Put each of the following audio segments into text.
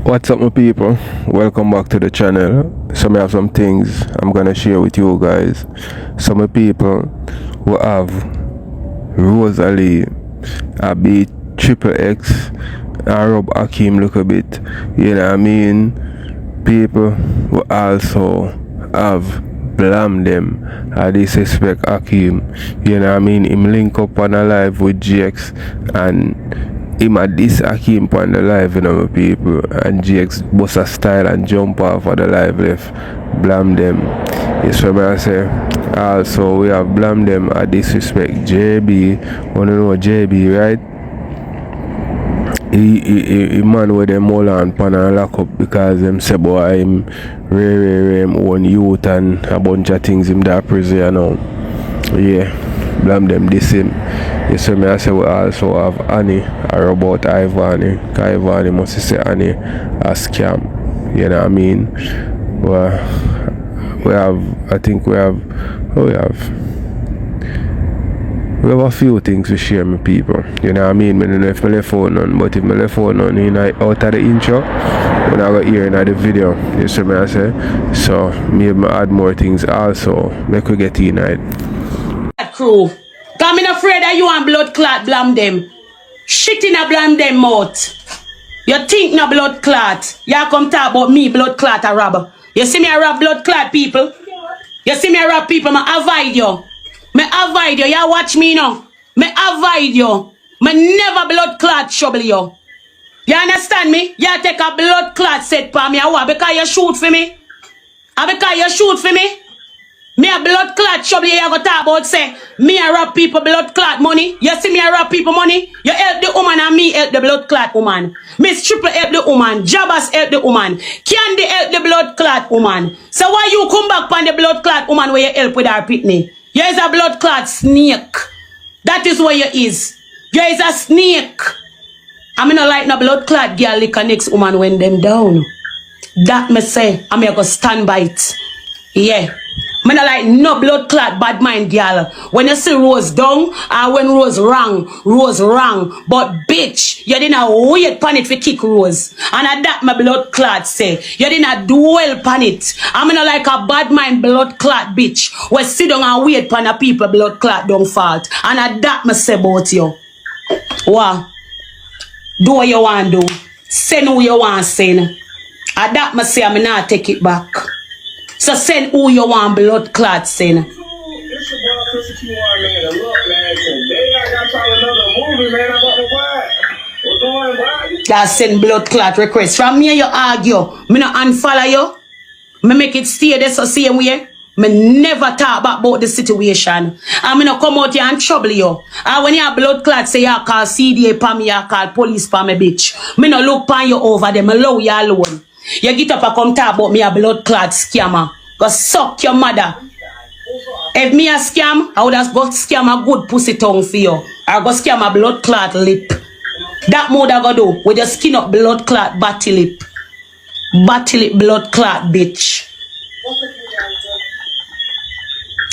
What's up my people, welcome back to the channel. So I have some things I'm gonna share with you guys. Some people who have Rosealee, I beat triple X and rub Hakeem look a bit, you know what I mean. People who also have Blamdem, I disrespect Hakeem, you know what I mean. Him link up on a live with GX and him at this Hakeem on the live, you know, my people, and GX bust a style and jump off of the live left Blamdem. Yes, what I say. Also we have Blamdem at disrespect JB. Wanna know JB, right? He man with them all on pan and lock up because them say boy him him own youth and a bunch of things him that prison, you know. Yeah, Blamdem this him. You see me I say we also have Annie or about Ivany. Cause Ivany must say Annie a scam. You know what I mean? Well, we have a few things to share with people. You know what I mean? I don't know if my left phone on, but if my left phone on out of the intro, when I got here in the video, you see me I say. So maybe I add more things also. Make we get in it. Crew. Cause I'm afraid that you want blood clot Blamdem. Shit in a Blamdem mouth. You think no blood clot. You come talk about me blood clot a rob. You see me a rob blood clot people? You see me a rob people, I avoid you. Me avoid you. You watch me now. Me avoid you. Me never blood clot trouble you. You understand me? You take a blood clot set for me. What? Because you shoot for me? And because you shoot for me? Me a blood clot trouble you go talk about say me a rob people blood clot money. You see me a rob people money? You help the woman and me help the blood clot woman. Miss Triple help the woman. Jabbas help the woman. Candy help the blood clot woman. So why you come back on the blood clot woman where you help with her pitney? You is a blood clot snake. That is what you is. You is a snake. I mean not like no blood clot girl lick a next woman when them down. That me say I go stand by it. Yeah. I not like no blood clot bad mind girl. When you see Rose down or when Rose wrong. But bitch, you didn't wait pan it for kick Rose. And at that my blood clot say. You didn't dwell pan it. I not like a bad mind blood clot bitch. We sit down and wait pan a people blood clot don't fault. And at that me say about you. What? Do what you want do. Send who you want send. At that me say I not take it back. So send who you want blood clot send. It's about 51 man. Look, man, today I got y'all another movie, man. I'm about to buy. What's going on? That send blood clot request. From me and you argue. Me not unfollow you. Me make it stay there so same way. Me never talk about the situation. And me not come out here and trouble you. And when you have blood clot say you call CDA pa me, you call police pa me bitch. Me not look pan you over them. Me allow you alone. You get up and come talk about me a blood clot scammer. Go suck your mother. If me a scam, I would have got scam a good pussy tongue for you. I go scam a blood clot lip. That more I go do with your skin up blood clot batty lip. Batty lip blood clot bitch.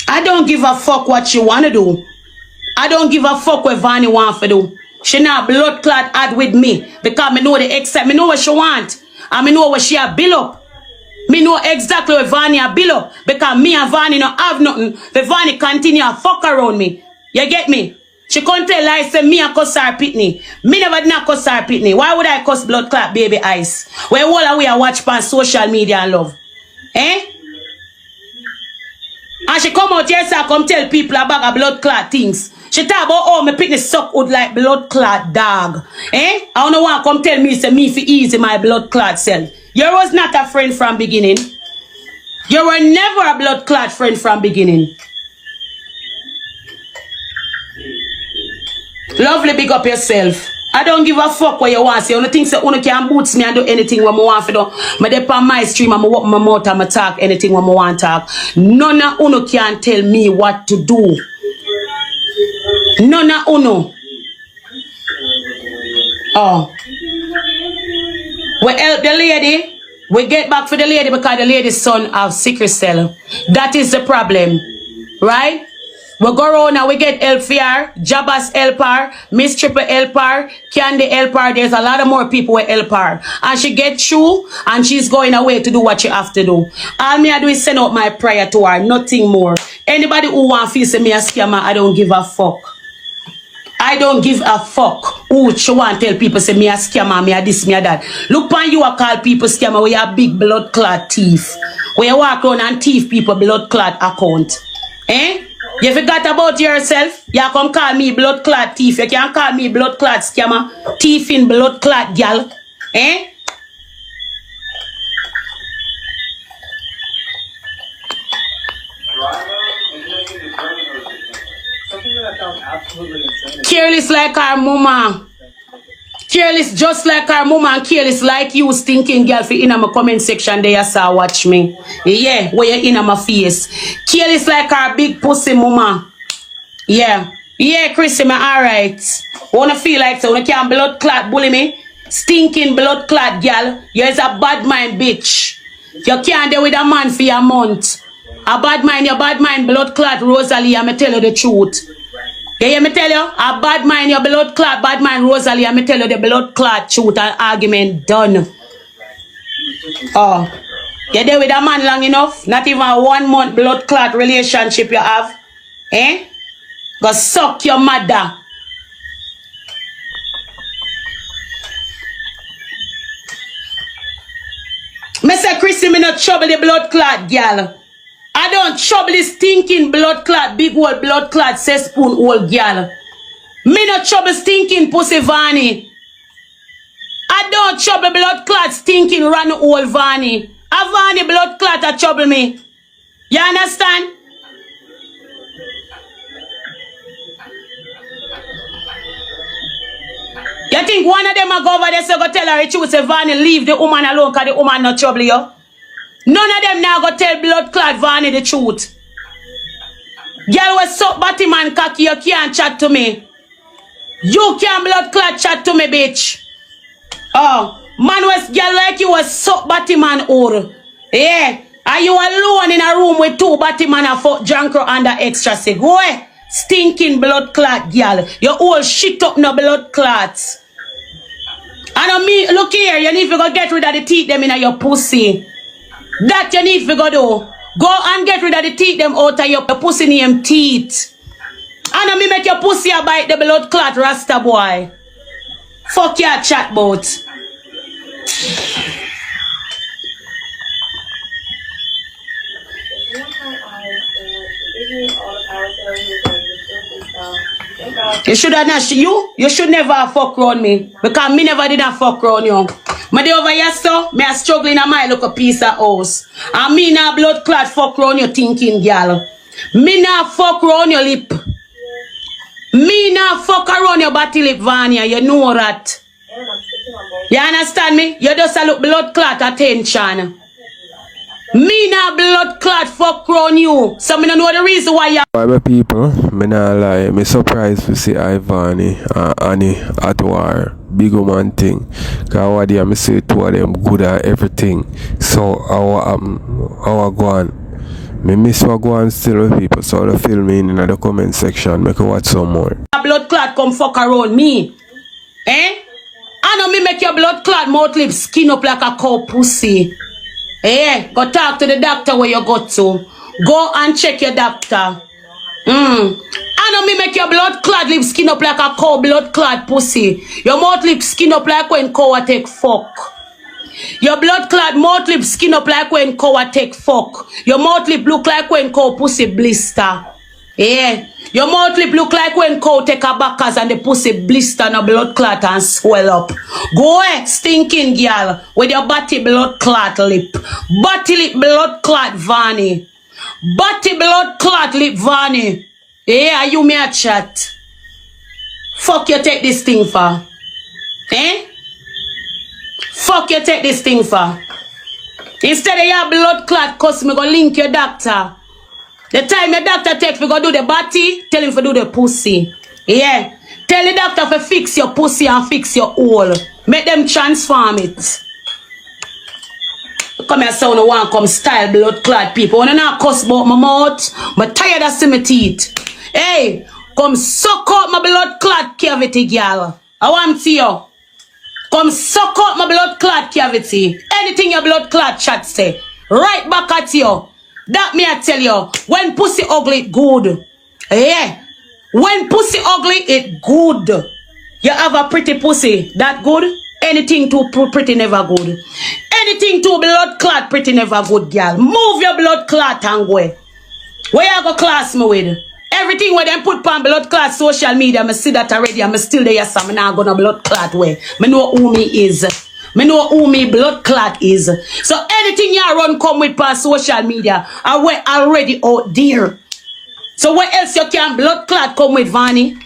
I don't give a fuck what you wanna do. I don't give a fuck what Vani want to do. She not blood clot add with me. Because me know the except me know what she want. And me know what she a bill up. Me know exactly what Vani a bill up. Because me and Vani no have nothing. The Vani continue to fuck around me. You get me? She can't tell I say me a cuss her pitney. Me never did not cuss her pitney. Why would I cuss blood clot baby eyes? Where all the way I watch on social media and love. Eh? And she come out here so come tell people about a blood clot things. She talk about oh me pitney suck out like blood clot dog. Eh? I don't want to come tell me say me for easy my blood clot cell. You was not a friend from beginning. You were never a blood clot friend from beginning. Lovely, big up yourself. I don't give a fuck what you want to say. You think so you can boots me and do anything what I want to do. I dep on my stream and I open my mouth and I talk anything what I want to talk. None of you can tell me what to do. None of you. Oh. We help the lady. We get back for the lady because the lady's son have sickle cell. That is the problem. Right? We go around and we get help for her, Jabba's help her, Miss Triple help her, Candy help her. There's a lot of more people who help her. And she get through and she's going away to do what she have to do. All me I do is send out my prayer to her, nothing more. Anybody who want to feel say me a scammer, I don't give a fuck. I don't give a fuck who she want to tell people say me a scammer, me a this, me a that. Look on you a call people scammer where you a big blood clot thief. Where you walk around and thief people blood clot account. Eh? You forgot about yourself? You come call me blood clot thief. You can't call me blood clot scammer. Thief in blood clot gal. Eh? Careless like our mama. Careless just like our mama and careless like you stinking girl for in my comment section there you saw watch me. Yeah, where you in my face. Careless like our big pussy mama. Yeah. Yeah, Chrissy, me alright. Wanna feel like so when you can't blood clot bully me? Stinking blood clot girl. You're a bad mind bitch. You can't deal with a man for a month. A bad mind blood clot Rosealee, I'ma tell you the truth. You hear me tell you? A bad mind, your blood clot, bad mind Rosealee, I'ma tell you the blood clot truth and argument done. Oh. You there with a man long enough? Not even a 1 month blood clot relationship you have? Eh? Go suck your mother. Me say Chrissy, me not trouble the blood clot, girl. I don't trouble the stinking blood clot, big old blood clot, cesspoon old girl. Me not trouble stinking pussy Vani. I don't trouble blood clot, stinking run old Vani. A Vani blood clot a trouble me. You understand? You think one of them a go over there so go tell her the truth, say Vani leave the woman alone because the woman not trouble you? None of them now go tell blood clot Vani the truth. Girl was suck body man cocky, you can't chat to me. You can't blood clot chat to me, bitch. Oh, man was girl like you was suck body man or. Yeah. Are you alone in a room with 2 body man a fuck drunk under extra sick? Why? Stinking blood clot girl. You all shit up no blood clots. And on me, look here, you need to go get rid of the teeth them in your pussy. That you need to go do. Go and get rid of the teeth them out of your pussy name teeth. And on me make your pussy a bite the blood clot rasta boy. Fuck your chatbot. You should have not you should never have fuck around me. Because me never did not fuck around you. Me dey over here so, me a struggling in my look a piece of house. And me na blood clot fuck around your thinking girl. Me na fuck around your lip. Me na fuck around your body lip Vanya, you know that. You understand me? You just a look blood clot attention. Me na blood clot fuck around you. So me don't know the reason why you. Why my people, me not lie, me surprised to see Ivany and Annie at war. Big woman thing. Cause what day me say 2 of them good at everything. So our go on. Me miss what go on still with people. So they fill me in the comment section. Make you watch some more. Blood clot come fuck around me. Eh? I know me make your blood clot mouth lip skin up like a cow pussy. Eh? Go talk to the doctor where you got to. Go and check your doctor. I know me make your blood clot lip skin up like a cow blood clot pussy. Your mouth lip skin up like when cow take fuck. Your blood clot mouth lip skin up like when cow take fuck. Your mouth lip look like when cow pussy blister. Yeah. Your mouth lip look like when cow take a backers and the pussy blister and a blood clot and swell up. Go ahead, stinking girl, with your body blood clot lip. Body lip blood clot Vani. Body blood clot lip Vani. Yeah, you may a chat. Fuck you take this thing for? Eh? Fuck you take this thing for? Instead of your blood clot cause me go link your doctor. The time your doctor take for go do the body, tell him for do the pussy. Yeah. Tell the doctor for fix your pussy and fix your hole. Make them transform it. Come here, so no one come style blood clot people. When I not cuss about my mouth, but tired of see my teeth. Hey, come suck out my blood clot cavity, girl. I want to see you. Come suck out my blood clot cavity. Anything your blood clot chat say. Right back at you. That me I tell you. When pussy ugly, it good. Yeah. When pussy ugly, it good. You have a pretty pussy. That good? Anything too pretty never good. Anything too blood clot pretty never good, girl. Move your blood clot and go. Where you go class me with? Everything where them put on blood clot social media, I see that already. I'm still there, so I'm not gonna blood clot way. I know who me is. I know who me blood clot is. So anything you run come with on social media, I went already out there. So what else you can blood clot come with, Vanny?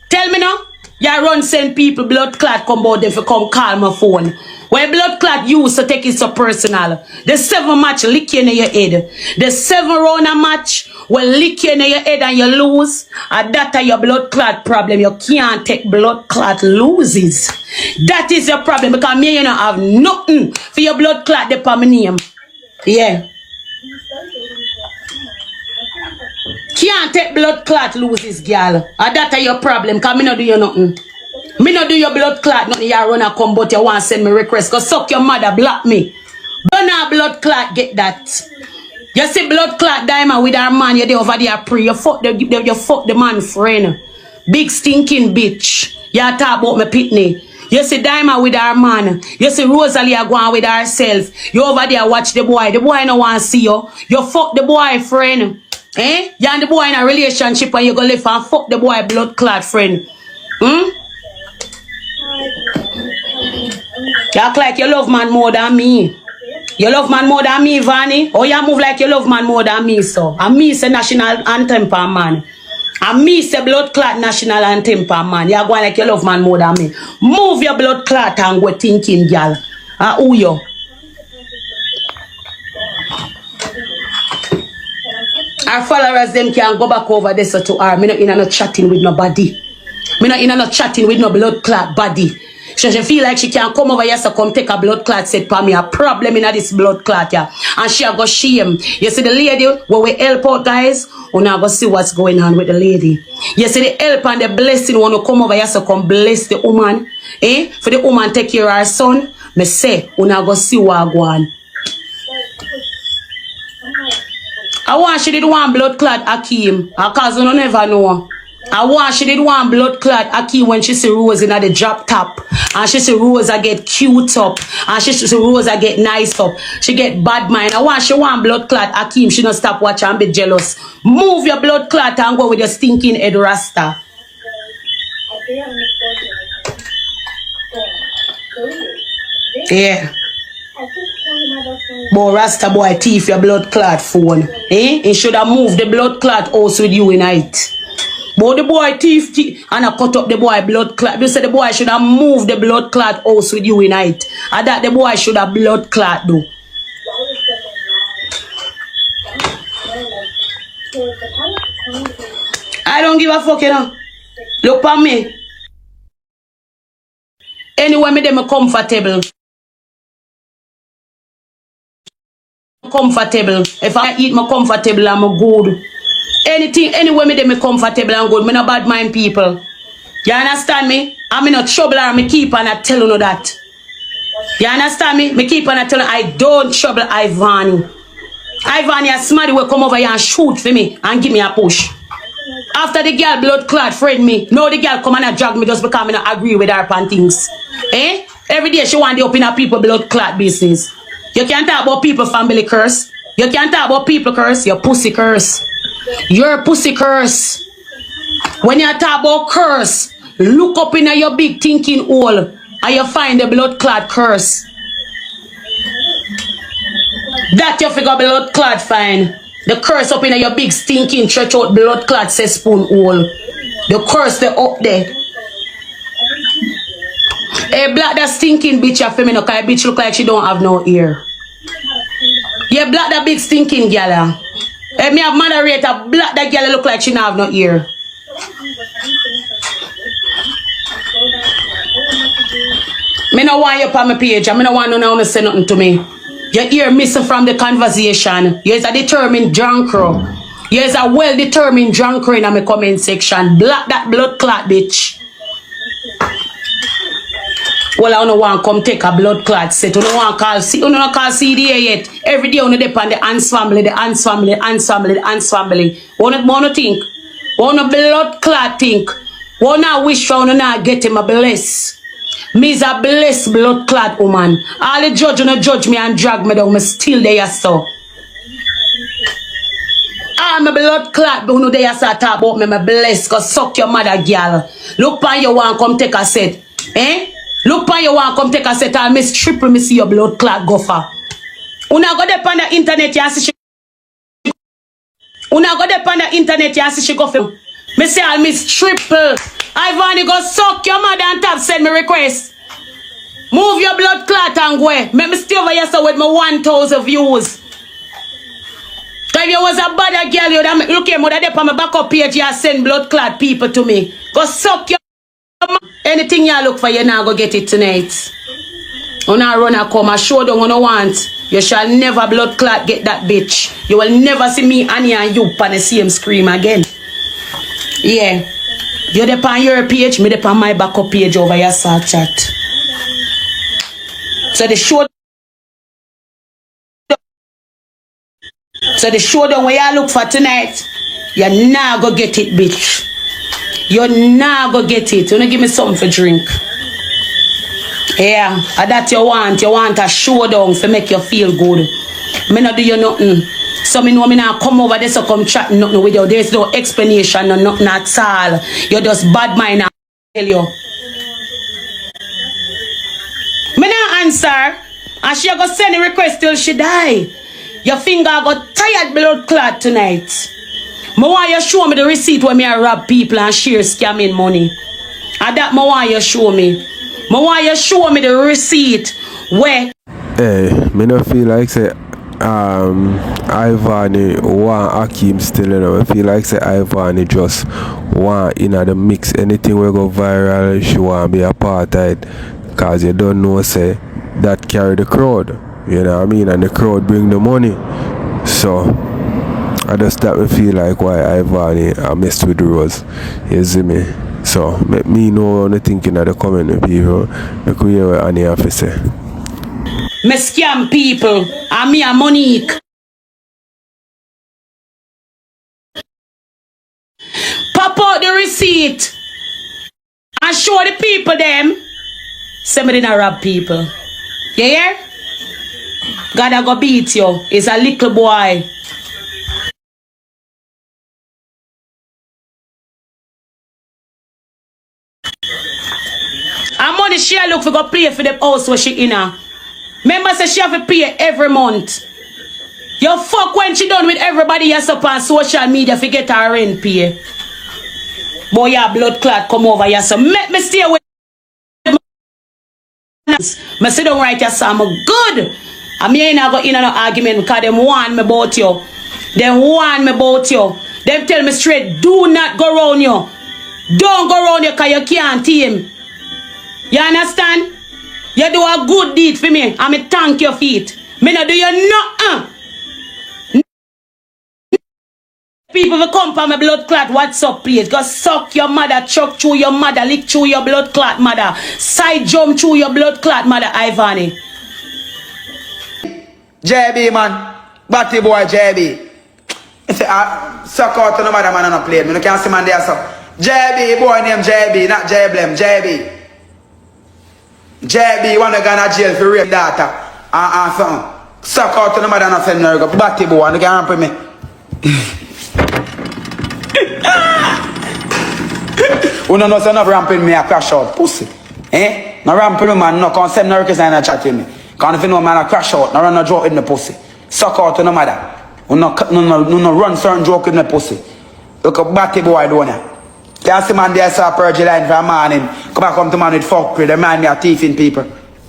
Tell me now. You run send people blood clot come about them for come call my phone. Where blood clot used to take it so personal. The 7 match lick you in your head. The 7 round a match will lick you in your head and you lose. And that is your blood clot problem. You can't take blood clot loses. That is your problem because me you don't have nothing for your blood clot the my name. Yeah. Can't take blood clot loses, girl. And that is your problem because me not do you nothing. Me not do your blood clot nothing. You run a come but you want to send me request. Because suck your mother, block me. Don't have blood clot, get that. You see blood clot diamond with our man, you there over there pray. You fuck the man friend. Big stinking bitch. You talk about my pitney. You see diamond with our man. You see Rosealee going with herself. You over there watch the boy. The boy no want to see you. You fuck the boy friend. Eh? You and the boy in a relationship and you go live and fuck the boy blood clot friend. Hmm? You act like you love man more than me. You love man more than me, Vanny? Or you move like you love man more than me, so. And me say national anthem for man. And me say blood clot national anthem for man. You are going like you love man more than me. Move your blood clot and go thinking, girl. Who you? Our followers them can go back over this to her. Me not in no chatting with nobody. Me not in no chatting with no blood clot body. She feel like she can come over here so come take a blood clot set for me a problem in this blood clot yeah. And she a go shame. You see the lady when we help out guys, we now go see what's going on with the lady. You see the help and the blessing when you come over here so come bless the woman. Eh? For the woman take care of her son. Me say we now go see what go on. I want she did one blood clot Akeem. Cause you never know. I want she did one blood clot Akeem when she see Rose in the drop top. And she see Rose get cute up. And she see Rose get nice up. She get bad mind. I want she want blood clot Akeem. She don't stop watching and be jealous. Move your blood clot and go with your stinking head rasta. Yeah. Boy, Rasta boy, thief your blood clot phone. Eh? He should have moved the blood clot house with you in it. But the boy thief and I cut up the boy blood clot. You say the boy should have moved the blood clot house with you in it. And that the boy should have blood clot do. I don't give a fuck, you know. Look at me. Anyway, me them comfortable. Comfortable. If I eat my comfortable, I'm good. Anything, anyway, me them comfortable and good. Me no bad mind people. You understand me? I'm in no trouble and me keep on tell you that. You understand me? Me keep on tell you I don't trouble Ivany. Ivany is somebody will come over here and shoot for me and give me a push. After the girl blood clot friend me, no the girl come and drag me just because I don't agree with her and things. Eh? Every day she want to open up people blood clot business. You can't talk about people family curse. You can't talk about people curse. Your pussy curse. Your pussy curse. When you talk about curse, look up in your big thinking hole and you find the blood clot curse. That you figure blood clot fine. The curse up in your big stinking stretch out blood clot cesspool hole. The curse they up there. Hey, black that stinking bitch a feminine because bitch look like she don't have no ear. Yeah, black that big stinking gal. Hey, me have moderator, black that gal look like she don't have no ear. Me no want you on my page. I no want no one say nothing to me. Your ear missing from the conversation. You're a determined drunk crow. You're a well-determined drunk in my comment section. Block that blood clot, bitch. Well, I don't want to come take a blood clot set. I don't want to call CDA yet. Every day, I want to depend the Ants family, the Ants family, the Ants family, the Ants family. Want to think? Want to blood clot think? Want to wish for not get him a bless? Me's a blessed blood clot woman. All the judge and judge me and drag me down. Me still there, so. I'm a blood clot, but no they start talk about me, blessed, cause suck your mother, girl. Look pa you want come take a set. Eh? Look pa you want come take a set and miss triple me see your blood clot gopher. Una go depend on the internet, you see she. Una go depend on the internet, you see she go for. Me say I'll miss triple. Ivany go suck your mother and tap send me request. Move your blood clot and go. Make me stay over here so with my 1,000 views. If you was a bad girl, you'd have look here, mother up on my backup page, you send blood clot people to me. Go suck your anything you look for, you now go get it tonight. You now run and come and show them what you want. You shall never blood clot get that bitch. You will never see me, Annie, and you on the same scream again. Yeah. You're up on your page, me up on my backup page over your side chat. So the showdown where you look for tonight, you're not go get it, bitch. You're not go get it. You wanna give me something for drink? Yeah, and that you want. You want a showdown to make you feel good. Me not do you nothing. So me know me not come over there so come chat nothing with you. There's no explanation or nothing at all. You're just bad mind and tell you. Me not answer. And she go send a request till she die. Your finger got tired blood clot tonight. Me want you show me the receipt where me I rob people and share scamming money. And that me want you show me. Me want you show me the receipt where. Hey, me no feel like say Ivany want Akeem still, you know. I feel like say Ivany just want in the mix. Anything will go viral, she want be a part of it. Cause you don't know say that carry the crowd. You know what I mean? And the crowd bring the money. So I just that me feel like why Ivany I messed with Rose. You see me? So make me know what you thinking of the comment with people. Make we hear what Annie have to say. Me scam people and me and Monique. Pop out the receipt and show the people them. Say me didn't rob people. You hear? God I go beat you. It's a little boy. And money she look for go pay for the house where she in her. Remember say she have to pay every month. You fuck when she done with everybody else up on social media for get her rent pay. Boy, your blood clot come over here so make me stay with me sit down right here so I'm good. I mean I ain't go in an argument because them warn me about you. Them warn me about you. Them tell me straight, do not go around you. Don't go around you because you can't team. You understand? You do a good deed for me. And me thank your feet. Me not do you nothing. People will come from my blood clot WhatsApp page. Go suck your mother, chuck through your mother, lick through your blood clot mother, side jump through your blood clot mother, Ivany. JB man, batty boy JB. If I suck out to no mother man on a plane, me no can't see man there so. JB boy name JB, not Blamdem, JB. JB wanna go to jail for rape data and something. Suck out to the mother and send her go batty boy and they can't pay me. You don't know so enough ramping me a crash out pussy. Eh? No ramping me man no come send no request and chat with me. Cause if you know man a crash out, no run no joke in the pussy. Suck out to the mother. You no run certain joke in the pussy. Look a batty boy doing it. You see man there saw purge line for a morning. Come to man with fuck with the man me a thieving people.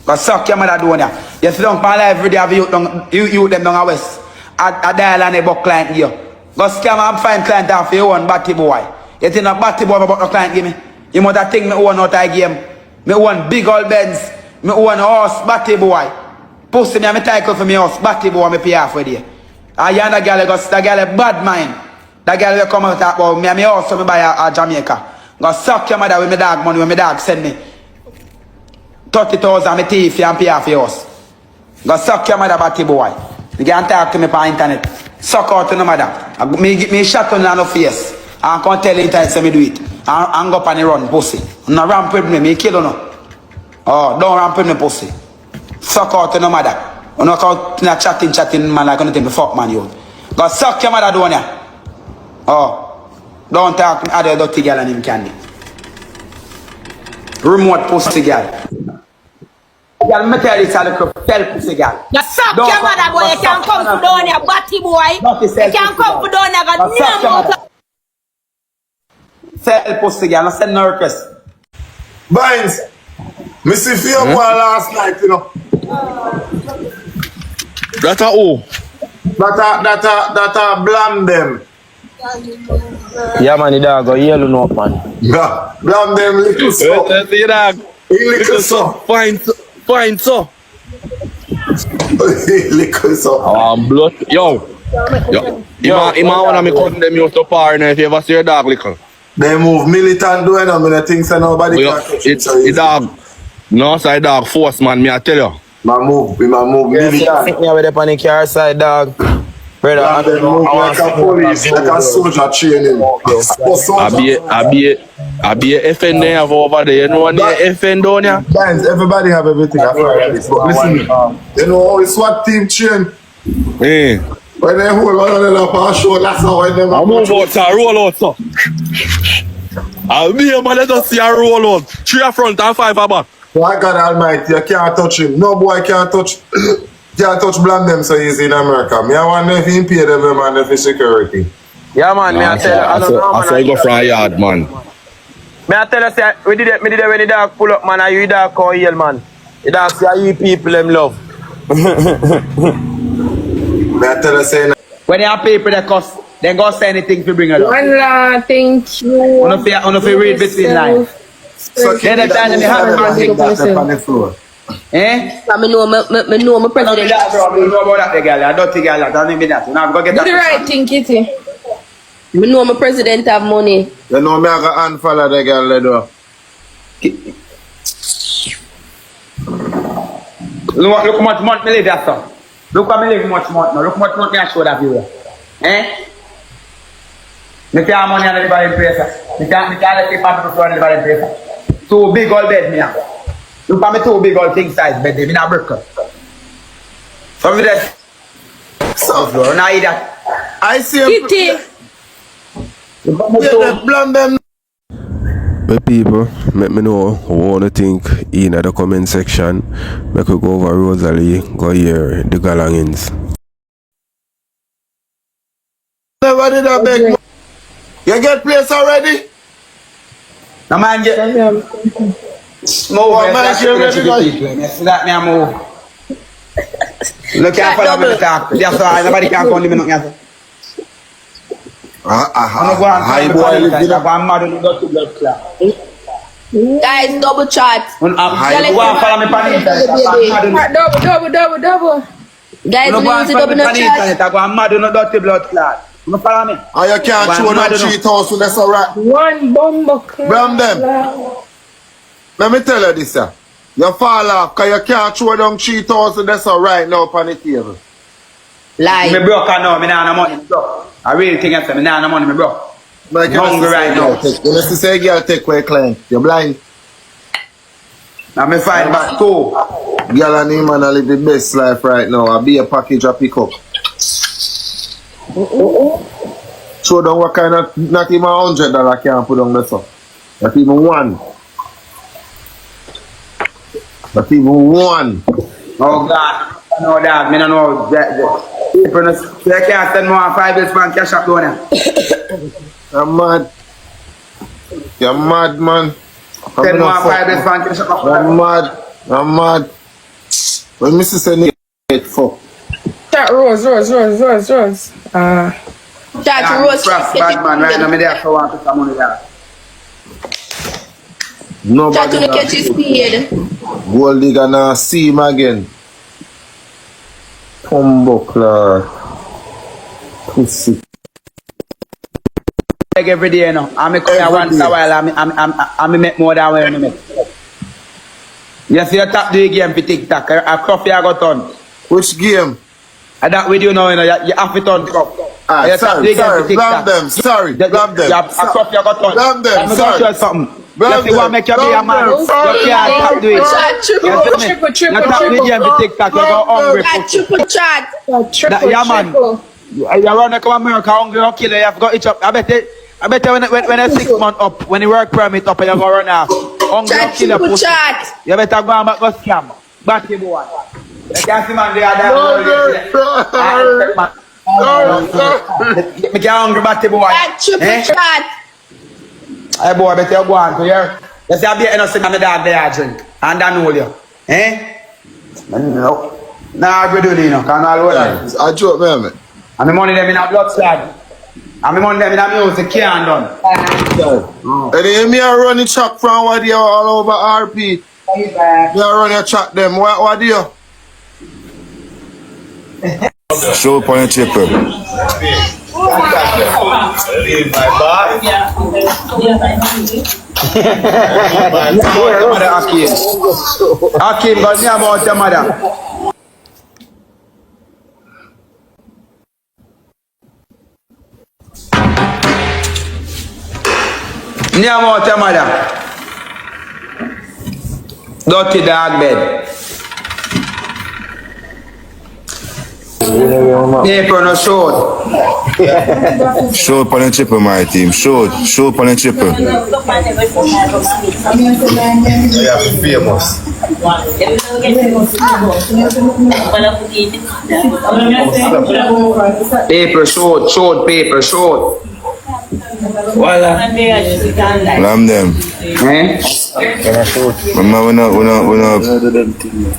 Cause suck your mother doing that. You see don't pan every day have you them down a west. I dial and a book client here. Go scam and find client off your own batty boy. You think a batty boy about no client give me? You must have think me own out of game. Me own big old Benz. Me own horse batty boy. Pussy me a me title for me house batty boy me pay half for there. And you and the girl a bad mind. That girl will come out talk about me and me also me buy a Jamaica. Go suck your mother with my dog money when my dog send me 30,000 me teeth and pay off your house. Go suck your mother batty boy. You can talk to me on internet. Suck out to the mother. Me shot on her face. And come tell the internet say me do it. And go up and run pussy. No ramp with me kill no. Oh, don't ramp with me pussy. Suck out to the mother. You know how chatting man like anything fuck man you. Go suck your mother down here. Oh. Don't talk to other dirty girl and him candy. Remote pussy girl. Girl, me tell you something, tell pussy girl. You suck your mother boy, you can't come to down here, batty boy. You can't come to down here, got no more. Tell pussy girl, I send no request. Blinds, me see for your boy last night, you know. That a who? That a Blamdem. Yeah, man, the dog go yellow no man. Yeah, Blamdem little so. The dog. He little so. Fine so. Little so. Blood. Yo. You wanna me cousin them used to partner if you ever see your dog little. They move militant doing them and I think so nobody can touch it's the dog. No side dog force man, me I tell you. We move militant. Me with the on the car side, dog. Brother, And they move like a police, like a soldier training. I be a FN there over there. You know what the FN down here? Blinds, everybody have everything after this. But listen, you know how the SWAT team train? Yeah. When they hold one another for a show, that's how when them I move out, sir. Roll out, sir. I'll be here, man. Let us see a roll out. 3 front and 5 back. My God Almighty, you can't touch him. No boy can't touch Blamdem so easy in America. Me I want if he pay them man for security. yeah, man, me I tell you, I don't know, I man. say go from a yard, man. Me I tell you, say, me did it when the dog pull up, man, and you dog call yell, man. The dog say, you people, them love. Me I tell you, say, When you have people that cuss, then go say anything to bring it up. One thank you. One of you read between lines. so Then the time they have on the floor. Eh? I know my president. That, bro. We know about that girl, that dirty girl, that don't mean that. Now go get Do the that. right thing, Kitty. I know my president have money. You know me I got unfollow the girl there though. Look how much month me live that son. Look how me live much month now. Look how much month me I show that viewer. Eh? Me can't money on anybody in place. Me can't let the people throw on anybody in place. 2 big old bed me have. Look at me 2 big old king size bed there. Me not break up. So me that. So floor. Now eat that. I see him. Kitty. Blamdem. My people, let me know what you wanna think in the comment section. Make we go over Rosealee, go hear the galangins. Never did I beg. You get place already? The man get move. That me a move. Look out for me to talk. That's why nobody can call me nothing. I'm mad when you go to blood clot. Guys, double chat. Go and follow me on the internet. Double. Guys, Go we and use the follow double me on the chat. internet. I go and mad when you dirty blood clot. You follow me? And you can't show them 3,000, that's alright. One bomb. Blamdem. Let me tell you this, yeah. You fall off because you can't throw down 3,000 that's right now on the table. Lie. Me broke now. Me nah no money. I really think I say me nah no money. Me broke. Like I'm hungry right now. You must say girl take away client. You're blind. Now me find back 2. Girl and him and I live the best life right now. I'll be a package I pick up. Show them what kind of, not even $100 can put on the top. Not even 1. Not even 1. Oh God. No dog. Me no know. People no, they can't send more than $5 for cash up down there. You're mad. You're mad, man. Send more than $5 for cash up. I'm mad. When Mrs. Senny get fuck. Chat Rose. Chat Rose. Bad man, right now me there for one to some money there. Chat Nobody to catch his speed. Gold digger now see him again. Pumbo clerk. Pussy. beg every day, you know. I me come here once a while, I me make more than what I make. You see you tap the game for TikTok, a coffee I got on. Which game? And that video now, you know, you have it on cup. Sorry, Blamdem, sorry, Blamdem. A coffee I got on. Blamdem, I'm sorry. going to show you something. Blamdem, You see what make you be a man, you can't tap do it. Triple, You tap the game for TikTok, you go hungry. Triple chat. Triple, Yeah, man. triple. You run like America hungry or kill you have got it up. I bet when a 6 month up, when you work permit up and you go run off, hungry or kill you Triple pussy. chat. You better go and go scam. Back you boy. You can't see man the other. Me get hungry back you boy. Triple chat. Hey boy, better go on to here. You see I be innocent and the dog there drink. And I know you. No. Nah, I do it, you know. Can't all over. I joke, man. And the money them in a blood slide. And the money them in a music can't done. And then me I run the chat from what you all over RP. Me I run your chat them. What do you? Show up on your chipper. Hakim, but me about your mother. Me about your mother. Dirty dog bed. Paper no short. Show up on your chipper, my team. Show up on your chipper. Yeah, famous. Paper short, paper short. Blamdem. Mama, we not.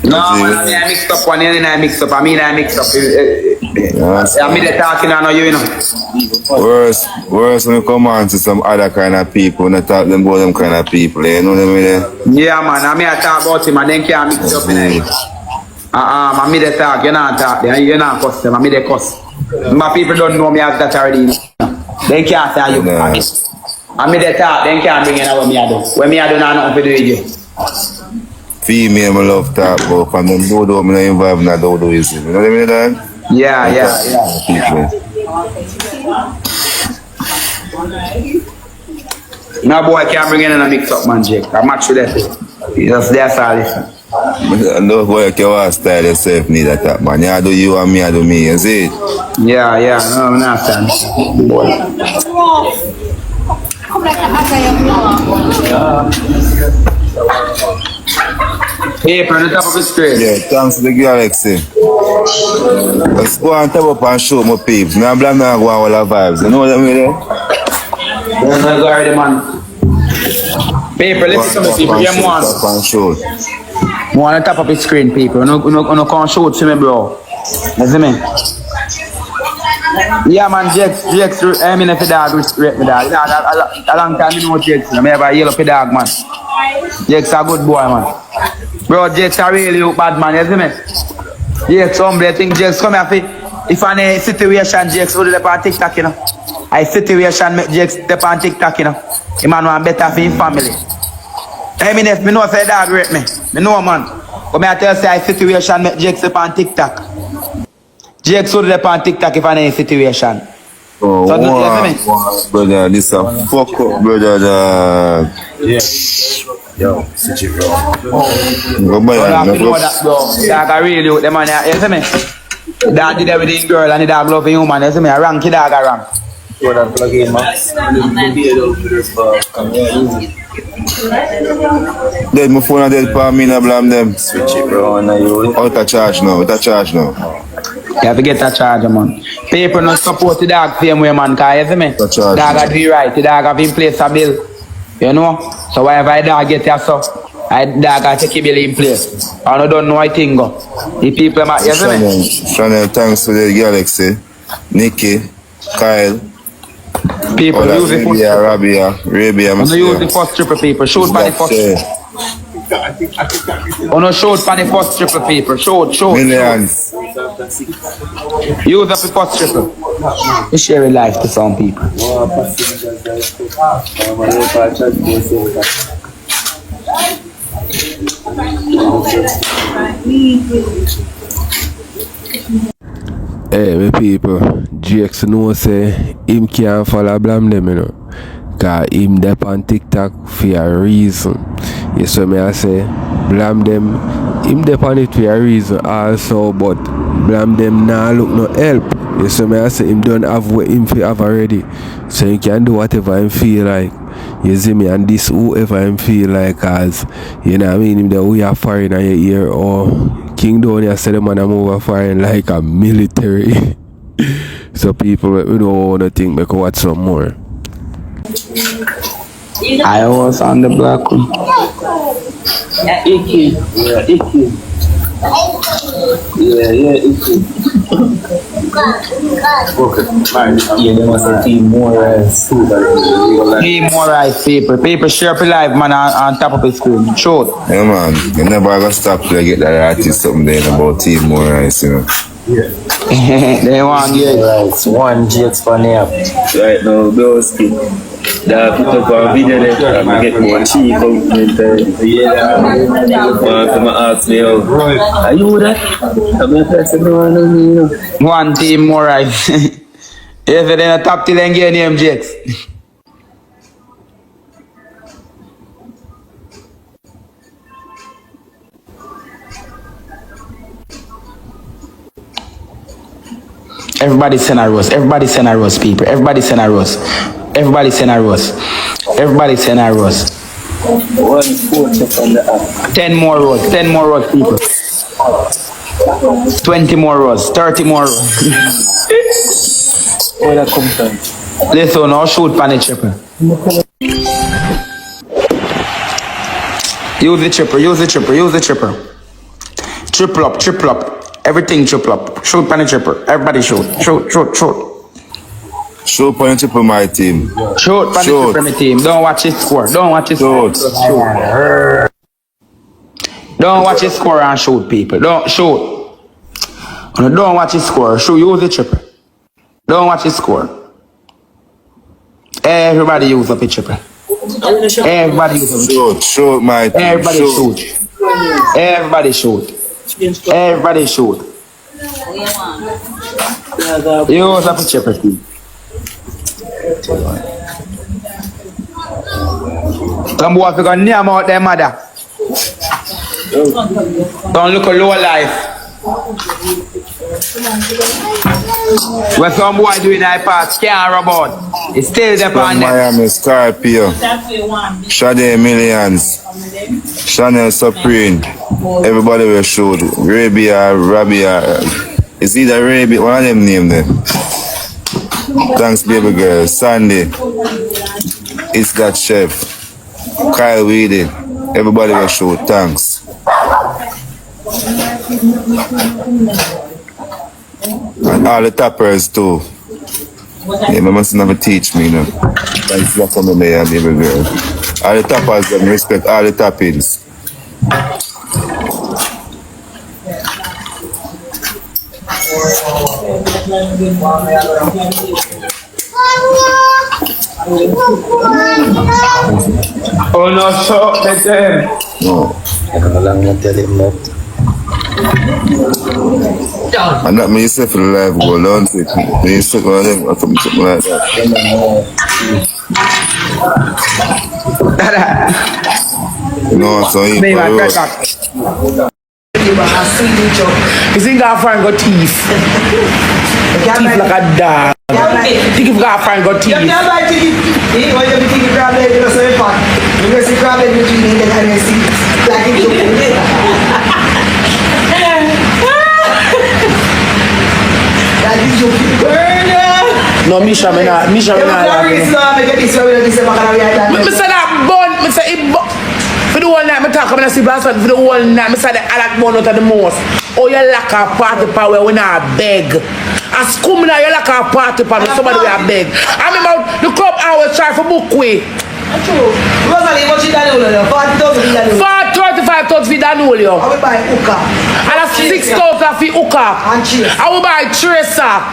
No, man, I mixed up one, and I mixed up. I mixed up. I mean, the talking, I know you know. Worse when you come on to some other kind of people, when you talk them about them kind of people, you know what I mean? Yeah, man, I talk about him, and then can't mix up in it. I mean, the talk, you not talk, you not cuss them, I mean, the cuss. My people don't know me as that already. They can't tell you. Nah. I mean, the talk, they can't bring in what me I do. When me I do, nothing to do with you. Female, I love talk about, and them dodo, I'm not involved in that dodo, you see. You know what I mean, Dan? Yeah. People. No boy can't bring in a mix up, man, Jake. I'm not sure that's it. That's all this. No boy can style yourself need that man. You do you and me, I do me, you see it? Yeah, no, I'm not understand. Paper on the top of the screen. Yeah, thanks to the galaxy. Let's go and tap up and show my peeps. Now I'm not going all the vibes. You know what I mean? There's no guard, man. Paper, let's see some people. Game one. Tap and show. More on the top of the screen, people. No can't show it to me, bro. You see me? Yeah, man, Jakes, I mean, if the dog rate me, dog. A long time, you know Jakes. I have a yellow dog, man. Jakes a good boy, man. Bro, Jakes a really bad man, you see me? Jakes, I think Jakes come here. If I'm in a situation, Jakes would be on TikTok, you know. A situation make Jakes step on TikTok, you know. The man want better for his family. I mean, if me know say dog rate me know, man. But me I tell you, say a situation make Jakes step on TikTok. Jakes would be on TikTok if I'm in a situation. Oh, So, wow, you see me? brother, this a fuck up, brother, dog. Yeah. Yo, sit you, bro. Go buy You have to know it. that, bro. Dog a really out, the man, you see me? The dog did everything girl and the dog love you, man, you see me? I rank the dog a rank. Go and plug in, Max. Dead, my phone dead for me, no blame them. Switch it, bro. Now you Out of charge now, You have to get that charger, man. People not support the dog same way, man, cause you see me? The charger. Dog a do it right, the dog have in place a bill. You know? So whenever a dog get your stuff, a dog a take a bill in place. I don't know I think go. The people, you see me? Chanel, thanks to the galaxy. Nikki, Kyle. People All use the first Arabia, use the first triple paper. Shoot by the first. Shoot by the first triple paper. Shoot. Millions. Use up the first triple. You share your life to some people. Hey, my people, GX know say him can't follow Blamdem, you know. Cause him dep on TikTok for a reason. You see me I say, Blamdem, him dep on it for a reason also, but Blamdem nah look no help. You see me I say, him don't have what him fi have already. So he can do whatever him feel like. You see me, and this whoever him feel like, as you know what I mean, him the we are foreign in your ear, or King Down here said the man a move foreign like a military. So people, we don't want to think, we can watch some more. I was on the block. Yeah, icky. Yeah, icky. Yeah, icky. Okay, man. Yeah, there must be more foota. Team more right, people. People share up live, man, on top of the screen. Short. Yeah, man. You never gonna stop to get that artist something there about Team More Rice, you know. Yeah. They want you. Right, one GX for nap. Right now, those kids. That put up a video there and get more cheap out there. Yeah, man, come ask me out. Are you that? I'm not person no one, you know. One team more right. If they're in the top till then get name GX. Everybody send a roast. Everybody send a roast, people. Everybody send a roast. Everybody send a roast. Everybody send a roast. 140 on the app. 10 more roasts. 10 more roasts, people. 20 more roasts. 30 more roasts. Where that come from? Listen, no shoot panic triple. Use the triple. Use the triple. Use the triple. Triple up. Triple up. Everything triple up. Shoot panic triple. Everybody shoot. Shoot. Shoot. Shoot. Shoot panic triple my team. Shoot panic triple my team. Don't watch his score. Don't watch his score. Don't watch his score and shoot, people. Don't shoot. Don't watch his score. Shoot. Use the triple. Don't watch his score. Everybody use up a triple. Everybody use up a shoot. Shoot my team. Everybody shoot. Everybody shoot. Everybody shoot. Use up a triple team. Some boy if you got name out their mother. Don't look a low life. When some boy doing iPad, can't robot. It's still there on them. Miami Scorpio. Shade Millions. Chanel Supreme. Everybody will shoot. Rabia, Rabia. It's either Rabia, one of them name there. Thanks, baby girl. Sandy. It's that chef. Kyle Weedy. Everybody will shoot. Thanks. And all the tappers too. Yeah, my must never teach me, you know. Thanks for coming there, baby girl. All the tappers, them respect all the tappings. Oh no, so let them. No. I can no longer tell him that. And that means if the life go down to it, me sick on them or something like that. No, so he You think our friend got teeth? Teeth like a dog. Think if our friend got teeth? No, Misha, me not. Me say that bun. Me say it. For the whole night, I talk about the blast for the whole night. I say that I like one out of the most. Oh, you like a party power when I beg. As come now, you like a party power somebody will beg. I remember the club hours try for book way. True. Rosealee, what she done with you? 40,000 35,000 for Danolio. I will buy hookah. And that's 6,000 for hookah. And cheese. I will buy tracer.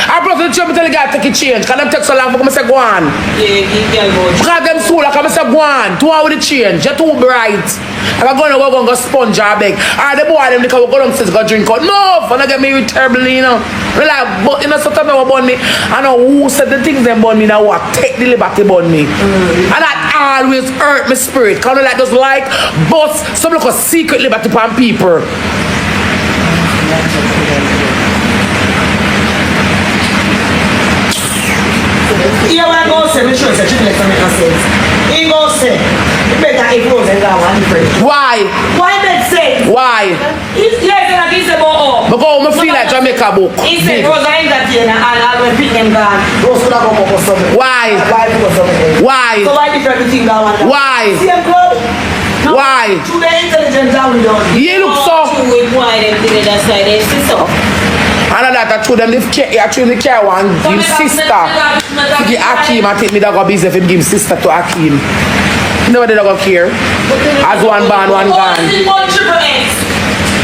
I brought to the church, tell the guy take a change. Because them take so long for me say go on. Yeah, give girl much. Because them soul, like I say go on. Two hours with the change. You're too bright. If I'm going to go sponge or beg. Or the boy them they can go downstairs go drink out. No, for not get me terribly, you know. Like, but you know, sometimes they burn me. I know who said the things them burn me now what take the liberty burn me. And that always hurt my spirit. Kind of like just like but some look a secret liberty upon people. Yeah, what I go say, make sure it's a triple X make no sense. He go say, you better if Rose and that one pray. Why? Why that say? Why? He's like he said about Because I feel like Jamaica book. He said Rose ain't that here and all when pick them gone. Rose could have come up with something. Why? Why? So why did everything that one? Why? See them club? Why? To the intelligent down with us. You look so. Why them did that side? They see so. And that I told them actually care one give sister to give Akeem and take me dog a business if him give sister to Akeem. Nobody dog care. As one band, one gun.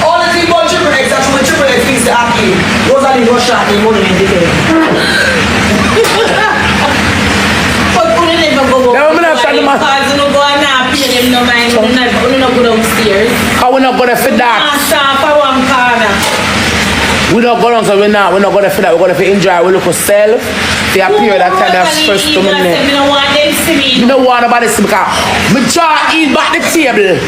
All the thing about triple X actually triple X is the Akeem. Rosalie Russia and money in the day. But we never go Yeah, I'm not saying man. because you know go and not pay them no mind. We not go downstairs. How we not gonna fit that? Stop for one corner. We don't go down, so we're not gonna feel that. We're gonna feel enjoy. We look for self. They appear that time that's first to me. We don't want them to see me. We don't want nobody to see me because me try eat back the table.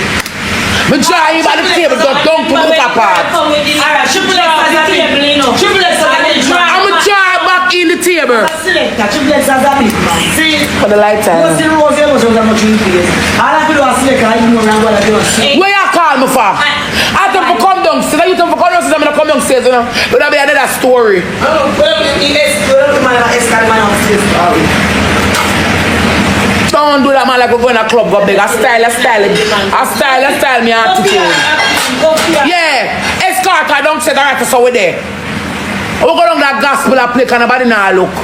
Me try eat back the table. Don't to look apart. Alright, triple X has a table, you know. Triple X has a table. I'm gonna try back in the table. Triple X has a big man. See, For the lifetime. you see Rose, you must have much influence. All I do is select, I know now what I do. Where you call me for? I tell you to come downstairs. You tell me to come downstairs. I'm gonna come downstairs. You know, but that'll be another story. Don't do that, man. Like we're going to club, go big. I style me attitude. Yeah, escort. I don't say that. So we're there. We go down that gospel I play. Can nobody now look?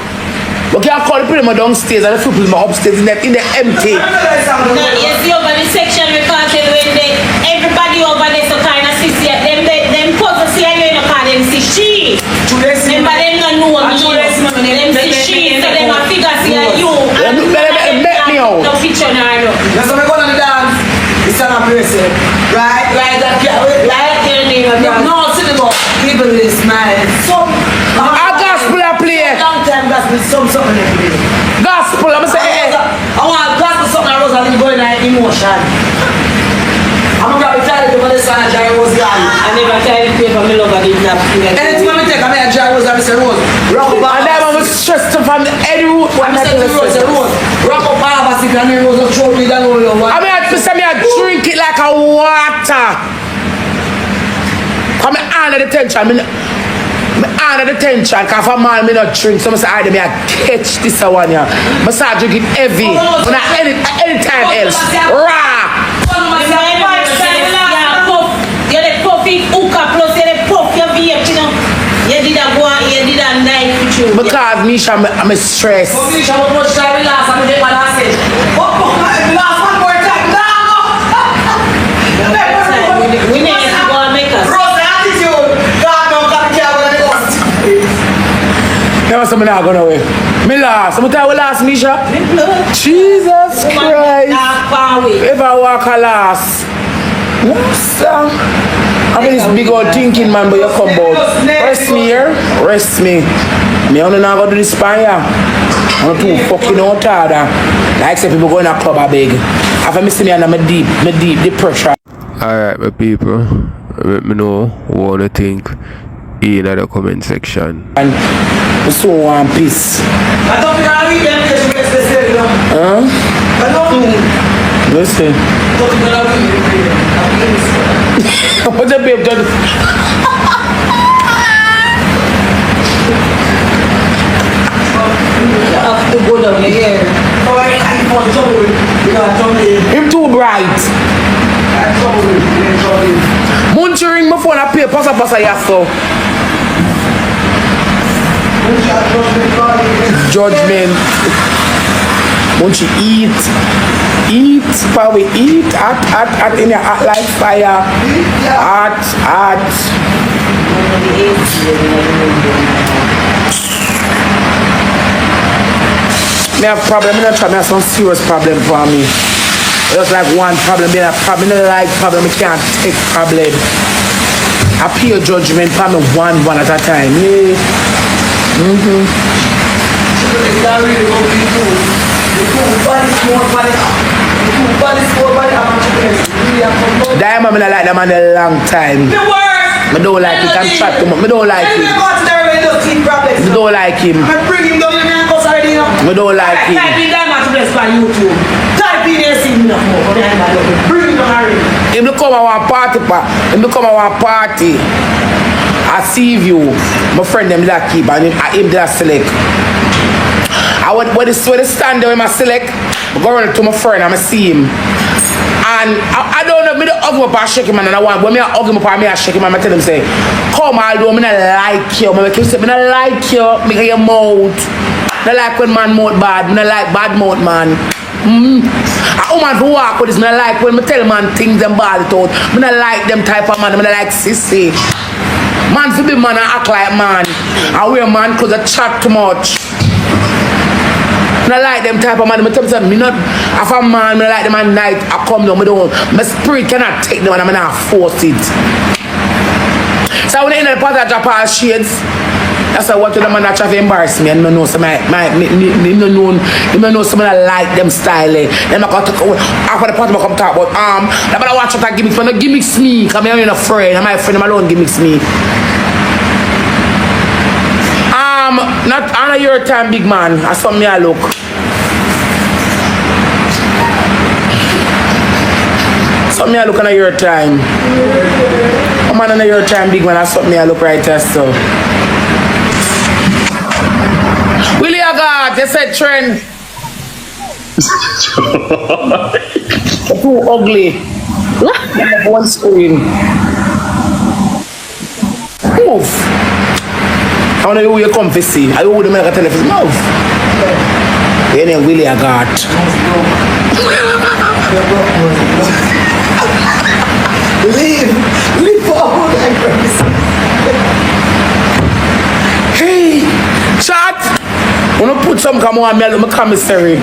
We can't call the people downstairs and the people upstairs in the empty. No, you see over the section we can't tell when everybody over there so kind of see them puzzle see you know call them see she. Remember them not know me. Them see she so them a figure see you. Let me out. No picture no. That's how we go on the dance. It's an person. Right? Like that. Like your name of No, sit about. People will smile. Some. A gospel I play. Long time gospel. Something every day. Gospel, I'm saying. I want gospel something I Rosalie going like emotion. I'm gonna try to do this on a dry Rosalie. I never tried to pay for me love again. Anything I take, I'm a dry Rosalie. Say Rose. Rock up. And then I was stressed from the head root. I'm saying to Rose, Rose. Rock up barbz and then Rose will throw me down all your water. I mean, I drink it like a water. Come under the tension. Under the tension, because if a man me not drink, so I say, I catch this one here. I start drinking heavy. When anytime else. Raw. You're the puffy hookah plus you're the puff your vape, you know. You did a go and you did a knife with you. Because Misha, I'm stressed. Misha, how much time we last? I'm going to say, last one more time. We need to go and make us. Rose, attitude. God, don't come here with the ghost. Never say me not going away. Me last. I'm tell you last, Misha. Jesus Christ. If I walk a last. Yes, I mean, this big old thinking, man, but you come out. Rest me here. Rest me. Me only not go to this fire. I'm too fucking out harder. Like say people go in a club, I beg. After me see me and I'm deep depression. Alright, my people. Let me know what you think in the comment section. And I so want peace. I don't think I'll read them because they say, you know. Huh? I don't listen. What's up, babe? have to go down here. Him too bright. Munch ring my phone, I pay pasa yasso. Judgment. Munch eat, probably eat, at in your hot like fire. Hot. Me have problem, me not try, me have some serious problem for me. Just like one problem, being a problem, me like problem, me can't take problem. I pay judgment for me one at a time. Yeah. Diamond, me not like them on a long time. I don't like it, I'm chat too much. I don't like him. I don't like him. I bring him down in the house already. I don't like him. Type in Diamond to bless by YouTube. Type in there, see me enough more. Bring him down already. If you come to one party, I see you. My friend them that keep and him that select. I went where the stand there when I select, I go run to my friend and I see him. And I don't know, me don't hug him up and shake him and I want, when me hug him up and me shake him and I tell him say, come although me not like you. Me make him say, me not like you, me get your mouth. I like when man mouth bad, me not like bad mouth man. A woman who walk with this, me not like when me tell man things them bad it out. Me not like them type of man, me not like sissy. Man to be man and act like man. I wear man cause I chat too much. I like them type of man. I tell me not if a man, I like them at night, I come down, I don't, my spirit cannot take them and I'm not force it. So when I end up I drop all shades, that's why I want to the man that try to embarrass me and I know some I know someone that like them style. Then I come talk after the party I come talk about the man watch out gimmicks, but no gimmicks me, because I'm a friend, and my friend them alone gimmicks me. Not on your time, big man. I saw me a look. Saw me a look on your time. I'm on your time, big man. I saw me a look right there, so. Willie God, they said trend. Too ugly. One screen. Move. I want to know who you come to see. I would make a telephone mouth. Then you really a god. Leave forward. Hey, chat. I want to put some come on me my commissary. You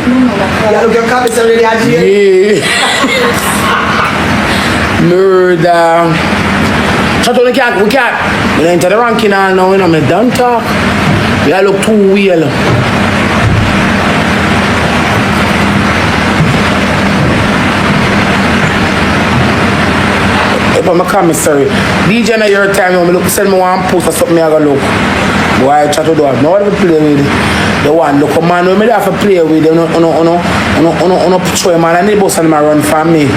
look your commissary there, yeah. Murder. Chat we can't. We enter the ranking all now, you know, me don't talk. We all look too weird. If I'm a commissary, DJ na your time, you look, send me one post or something, I go look. Boy, I try to do it. No one to play with. The one look, man, we have to play with. You know, patrol man, and the boss and my run for me.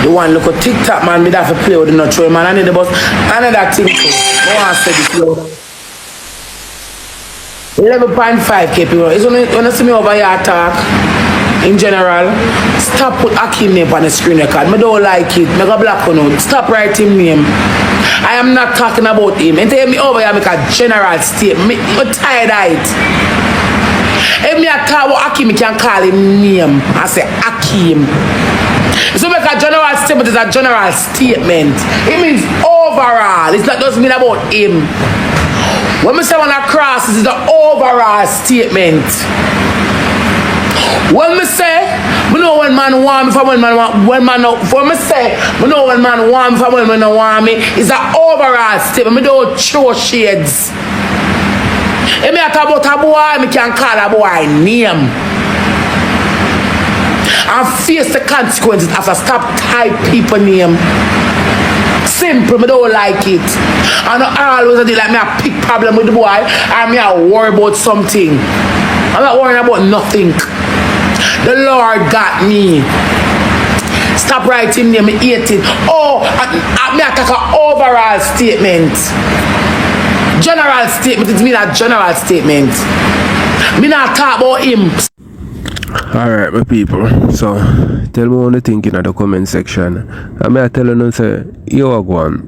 The one look at TikTok man, me have to play with the nutshell man. I need the boss. Another thing too. No one said it loud. 11.5k people. It's only when you see me over here talk in general. Stop put Akim name on the screen record. Me don't like it. Me go black on out. Stop writing name. I am not talking about him. And tell me over here make a general statement. I'm tired of it. If me a talk about Akim, me can call him name. I say Akim. So make a general statement is a general statement. It means overall. It's not doesn't mean about him. When we say one across, this is the overall statement. When we say, we know when man want me for when man want when man out. When we say, we know when man want me for when man want me, it's an overall statement. We don't show shades. If me talk about a boy, me can call a boy name. And face the consequences after stop type people name. Simple, me don't like it. And I always do like me a pick problem with the boy and me a worry about something. I'm not worrying about nothing. The Lord got me. Stop writing name, me hate it. Oh, me attack an overall statement. General statement, it means a general statement. Me not talk about him. Alright, my people. So, tell me what you think in the comment section. And I tell you, say, yo, go on.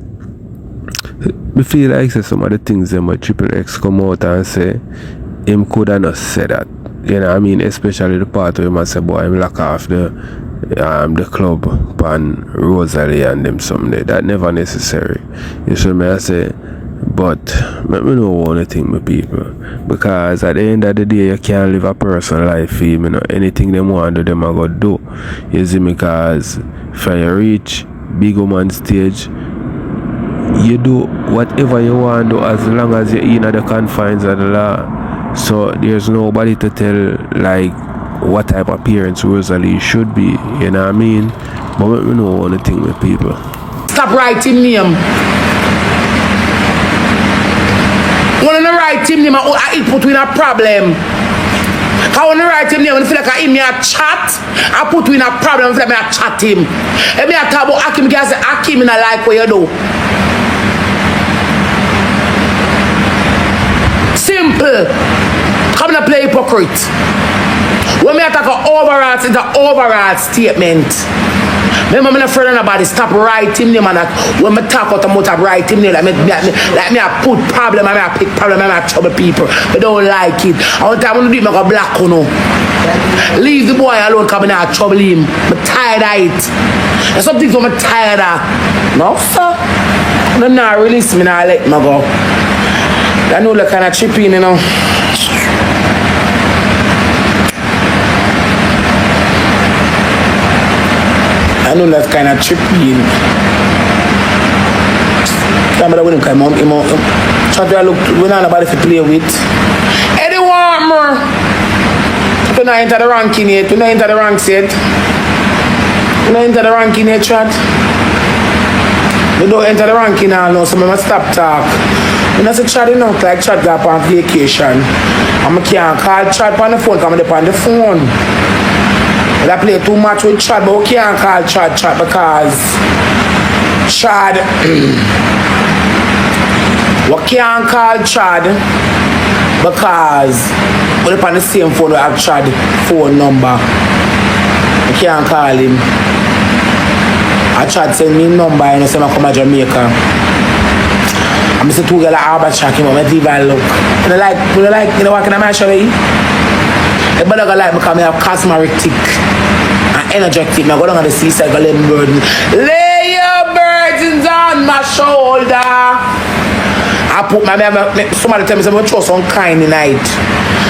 I feel like say some of the things that my Triple X come out and say, him could have not said that. You know what I mean? Especially the part where he say, boy, I'm lock off the club and Rosalie and them someday. That never necessary. You should me say, But let me know one thing, my people. Because at the end of the day, you can't live a personal life, you know. Anything they want to do, them are going to do. You see me? Because if you reach big woman stage, you do whatever you want to do as long as you're in the confines of the law. So there's nobody to tell, like, what type of appearance Rosalie should be. You know what I mean? But let me know one thing, my people. Stop writing name. When I write him name, I put in a problem. I want to write him name and feel like I in me a chat. I put in a problem and feel like I chat him. If me I talk about Akim, I say Akim in a like what you do. Simple. Come and play hypocrite. When me attack an overall, it's an overall statement. Remember, I'm not afraid of nobody. Stop writing name and that. When I talk about writing name, like me I put problem, I pick problem, I trouble people. But don't like it. I want to do it, I go black, you know. Leave the boy alone, come in and trouble him. I'm tired of it. There's some things I'm tired of. No, sir. I'm not release me, now let me go. I know the kind of chipping, you know. I know that kind of trippy. Can't bother with him, come on, try to look, we don't know nobody to play with. Anyone more? We don't enter the ranking yet, we don't enter the ranks yet. We don't enter the ranking yet, chat. We don't enter the ranking now, so I must stop talk. When I say chat, you know, like chat go up on vacation. I can't call chat on the phone, come on the phone. I play too much with Chad, but we can't call Chad because Chad we can't call Chad because we're on the same phone, we have Chad phone number. We can't call him. I Chad send me number and say I come to Jamaica. I'm say two girls at Harbour Shack, you know, I leave and look. You know, you know what can I show you? The brother go like because I have charismatic and energetic. I go down on the seaside, go lay my burden. Lay your burdens on my shoulder. I put my somebody tell me I'm going to throw some kind tonight.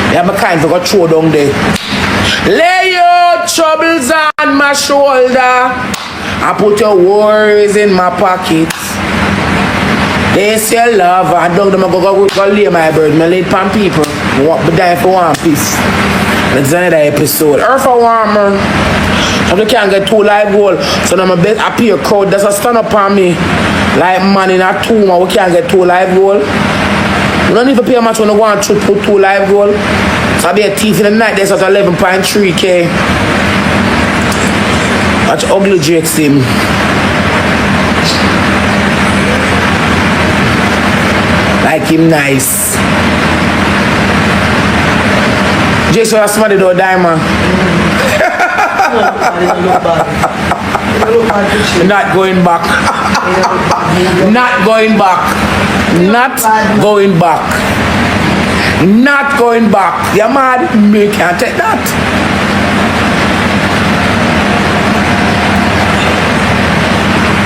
I have my kind for go throw down there. Lay your troubles on my shoulder. I put your worries in my pocket. They say love, I don't know go lay my burden. I lay it on people. I want to die for one piece. That's another episode. Earth a warmer. I can't get 2 live goal. So now my best appear crowd. There's a stand up on me. Like man in a tomb. We can't get 2 live goal. We don't need to pay much when we want to put 2 live goal. So I'll be a thief in the night. There's at 11.3K. Watch ugly Jake's him. Like him nice. Jason has somebody do a diamond. Not going back. Not going back. Not going back. Not going back. You're mad? You can't take that.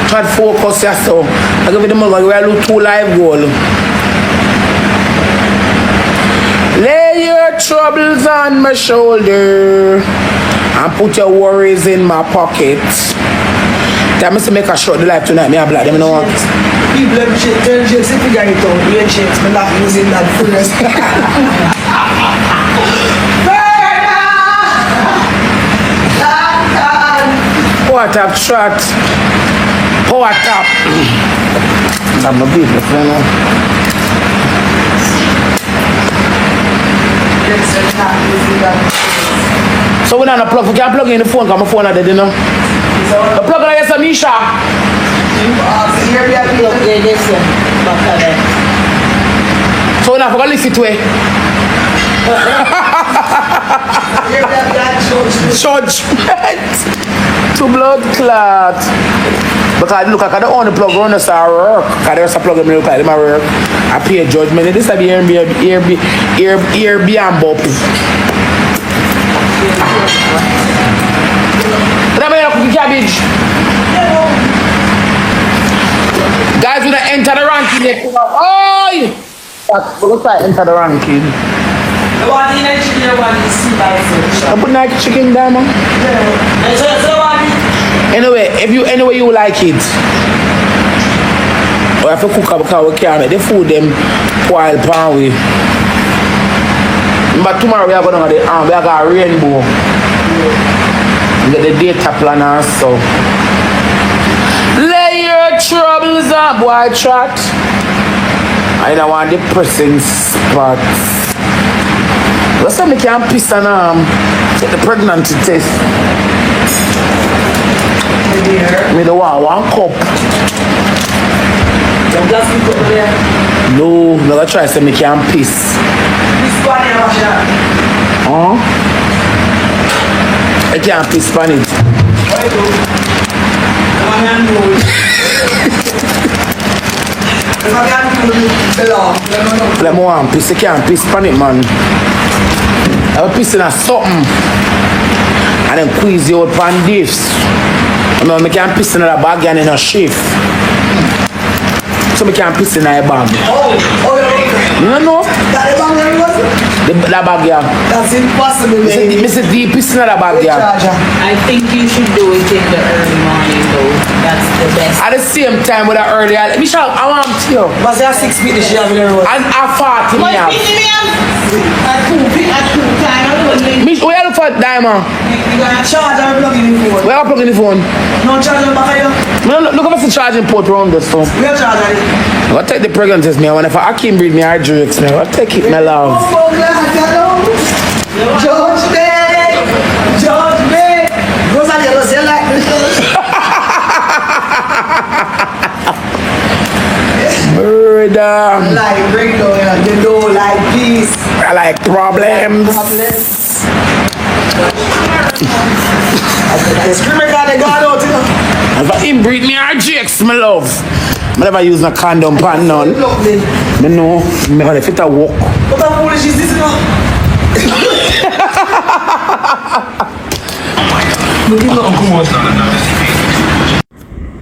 Try to focus yourself. I give you the money. We will 2 live goal. Lay your troubles on my shoulder and put your worries in my pocket. Tell me to make a short the life tonight. Me a black them no want. People have tell James if you get it out, you James, me not using that first. What a shot. What up? I'm a bit of a so we don't plug, we can't plug in the phone because my phone are dead, you know. The plug in yes, Misha. So we don't forget to listen to it. Judgment. To blood clot. Because look, I don't want to plug runners or work. Because there's a plug in me look like them work. I pay judgment. This is the Airbnb. But I'm going to cook cabbage. Guys, we're going to enter the ranking. Oh! We'll try to enter the ranking. The one in the chicken, the one in sea by I put like chicken there, man. Anyway you like it. We have to cook up because we can't make the food them while pan we. But tomorrow we are going to we are got a rainbow. We get the data planner so. Lay your troubles up, boy chat. I don't want depressing spots. Last time I can't piss and take the pregnancy test. Me the one cup. No, never try to say me can't piss. Huh? I can't piss on it. Let me one piss, I can't piss on it, man. I was pissing at something and then squeeze you out pan this. No, I can't piss in a bag and in a shift. So I can't piss in a bag. You don't know? That bag, yeah. That's impossible, man. Mr. D, piss in a bag, yeah. I think you should do it in the early morning, though. That's the best. At the same time with the early, Michelle, I want to you. Was there 6 feet she have in the road? And a 40 me have. At 2 time, I don't know. Mich, where you look for diamond? You got a charger or plug in the phone? Where you plug in the phone? No charger back here? Look at the charging port around this phone. Where charger it? I'll take the pregnancies, me. When if I can breed me, I drinks, me. I'll take it, my love. George Bay! George Bay! Rosealee does you like this? Murder. Like Ringo, you know, like peace. I like problems. Screaming God, they got out, you know. If I inbreed me, I drinks, my love. I never use no condom pan none. Me know, me gonna fit a walk. What the foolish is this, you know?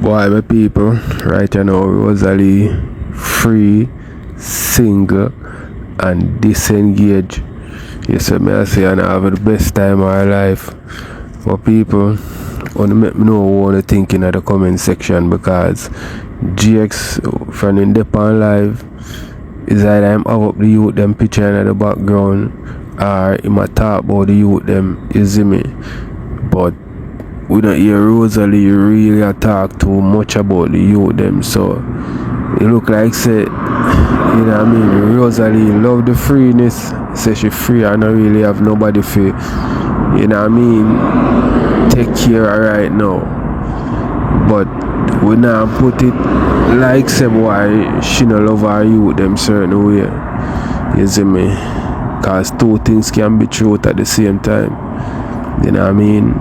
Boy, my people, right now, Rosealee, free, single, and disengaged. Yes, I say, and I have the best time of my life. But people, want to make me know what you think in the comment section, because GX from in Depan Live is either I'm up the youth them picture in the background, or he might talk about the youth them, you see me. But we don't hear Rosealee really talk too much about the youth them, so it look like say, you know what I mean, Rosealee love the freeness, say she free and don't really have nobody for, you know what I mean, take care of right now. But we now put it like say why she no love her youth them certain way, you see me, cause two things can be true at the same time, you know what I mean.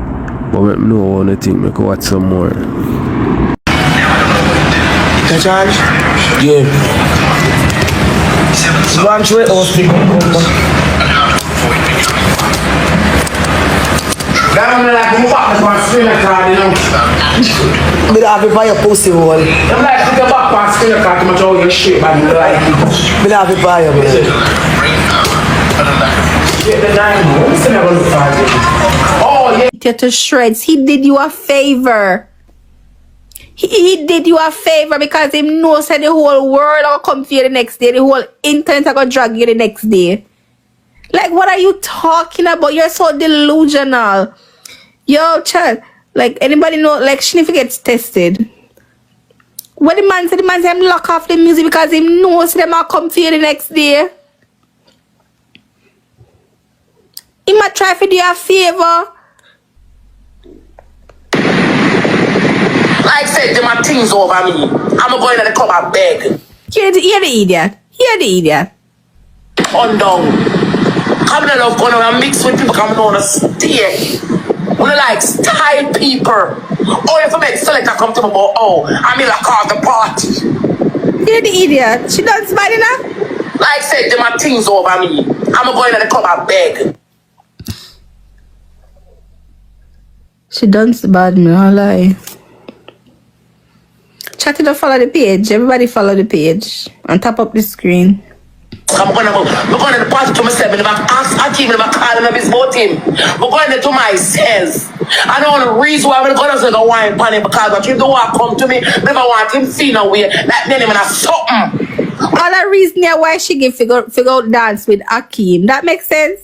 But let me know what you think, make watch some more. The charge? Yeah. One through it or speak That one like move back my screen card, you know. Me have it by your pussy hole. I'm like put your back my screen card to much all your shit, but you like it. Me have it by you, man. Get the diamond. What's the never look at it? Oh yeah. You to shreds. He did you a favor. He did you a favor because he knows that the whole world will come for you the next day. The whole internet are gonna drag you the next day. Like, what are you talking about? You're so delusional. Yo, child. Like, anybody know, like, Sniffy gets tested. What the man said I'm lock off the music because he knows them will come for you the next day. He might try to do you a favor. Like I said, my things over me. I'm going to the club and beg. You're the idiot. You're the idiot. On down. I'm not love going to mix with people coming on a stay. When I like style people. Or if I make selector come to me about, oh, I'm in like call the party. You're the idiot. She done bad enough. Like I said, my things over me. I'm going to the club and beg. She done bad, me, I lie. Chat it up, follow the page. Everybody follow the page. And tap up the screen. I'm going to the party to myself, and if I ask Akeem, if I call him, if it's about him, I'm going to myself. I know the reason why I'm going to go wine pan him because if the one come to me, if I want him feel no way, like me and something. All the reason why she give figure out dance with Akeem. That makes sense?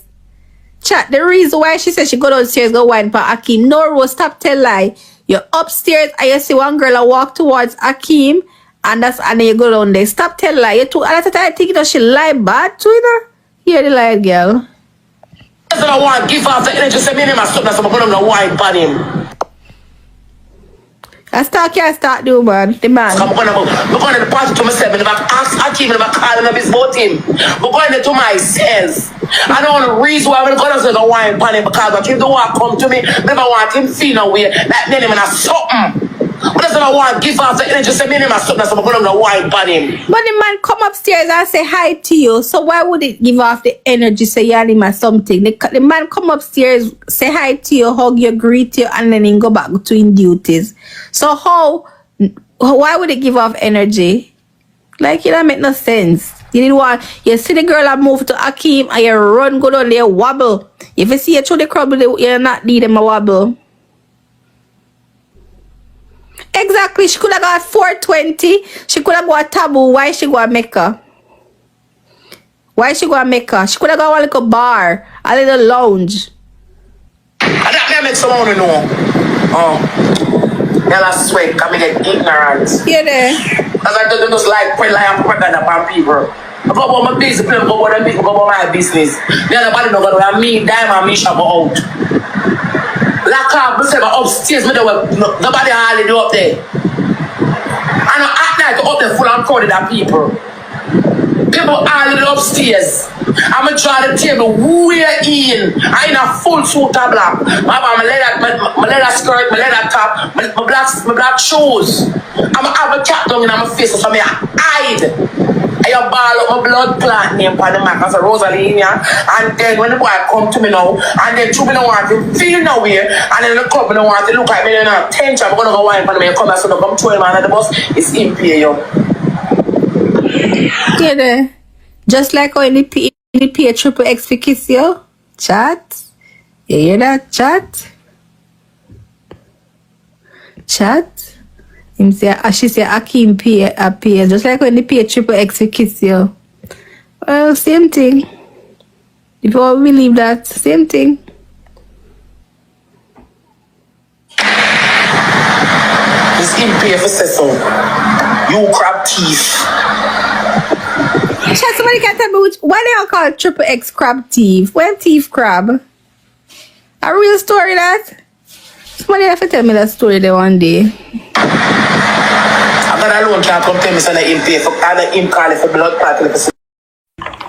Chat, the reason why she said she go downstairs, go wine for Akeem. No, Rose, stop tell lie. You're upstairs and you see one girl and walk towards Akeem, and then you go down there. Stop tell lie. You too, and that's I think she lie bad too, you know? Hear the lie, girl. That's what I want. Give off the energy. Say me name and something. So I'm going to wine pan him. I can't start do, man. The man. I'm going to the party to myself, and if I ask Akeem, if I call him, if it's about him, I'm going to myself. I know the reason why I'm going to go wine pan him because if the one come to me, if I want him feel no way, like me and something. But that's what I want. Give off the energy. Say me name and something. So I'm going to wine pan him. But the man come upstairs and say hi to you. So why would it give off the energy? Say you him or something. The man come upstairs, say hi to you, hug you, greet you, and then he go back to his duties. So why would it give off energy? Like, it don't make no sense. You need one. You see the girl that move to Akeem and you run, go down there, wobble. If you see you through the crowd, you not need them a wobble. Exactly. She could have got 420. She could have got Taboo. Why she go to Mecca? Why she go to Mecca? She could have got one little bar, a little lounge. And that may make someone know. Y'all sweat, because I get ignorant. Yeah, there. Because I don't just like put like propaganda upon people. I go about my business, I go about my business. The other body don't go to me, Diamond, me shall go out. Lock up, I say upstairs, nobody hardly do up there. I know at night up there full and crowded of people. People hardly do upstairs. I'm going to try the table way in. I in a full suit of black. My leather skirt, my leather top, my black shoes. I'm going to have a cap down in my face so I hide. I ball up my blood clot name on the map as a rosealee. And then when the boy come to me now, and then two me don't want to feel nowhere, and then the club don't want to look at me in attention, I'm going to go wine for me and come back so they come throw him under the bus. It's imperial. Yeah, there. Just like how in the P triple X for kiss you. Chat. You hear that? Chat. Chat. Him say, she say Akeem pay, just like when the P triple X for kiss you. Well, same thing. If you all believe that, same thing. It's imperial for say so. You crab thief. Chat, somebody can tell me why they all call triple X crab thief? When thief crab? A real story that? Somebody have to tell me that story there one day. I'm not alone can't come tell me so that him pay for him call it for blood clot.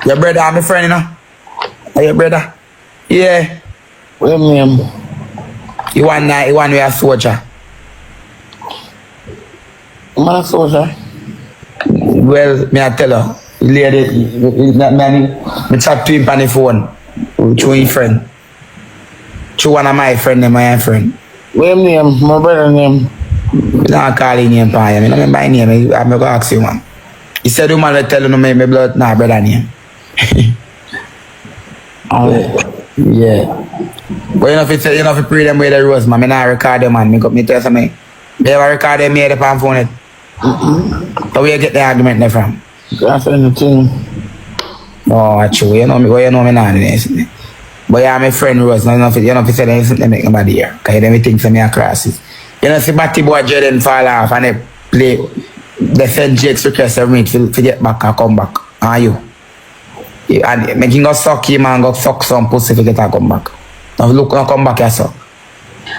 Your brother, I'm a friend, you know. Are your brother? Yeah. What name? You want we a soldier. I'm a soldier. Well, me I tell her. Lady, me chat to him on the phone. Through his friend. Through one of my friend and my friend. What name? My brother name. I don't call his name, I don't remember his name. I'm going to ask you one. He said, you man will tell you my blood, nah, brother name. Yeah. But you know if you pray them with the rose, man, I not record them, man. Me tell you me. Me ever record them, me hear the pan phone. So where you get the argument there from? That's anything. Oh, actually, you know me now. But yeah, my friend Rose, you know if you say anything, they make nobody here. Because you think for me across it. You know, see Batty boy Jayden fall off and they play, they send Jake's request every minute to get back and come back. Are you? And making go suck him and go suck some pussy to get and come back. Now look, now come back here, so.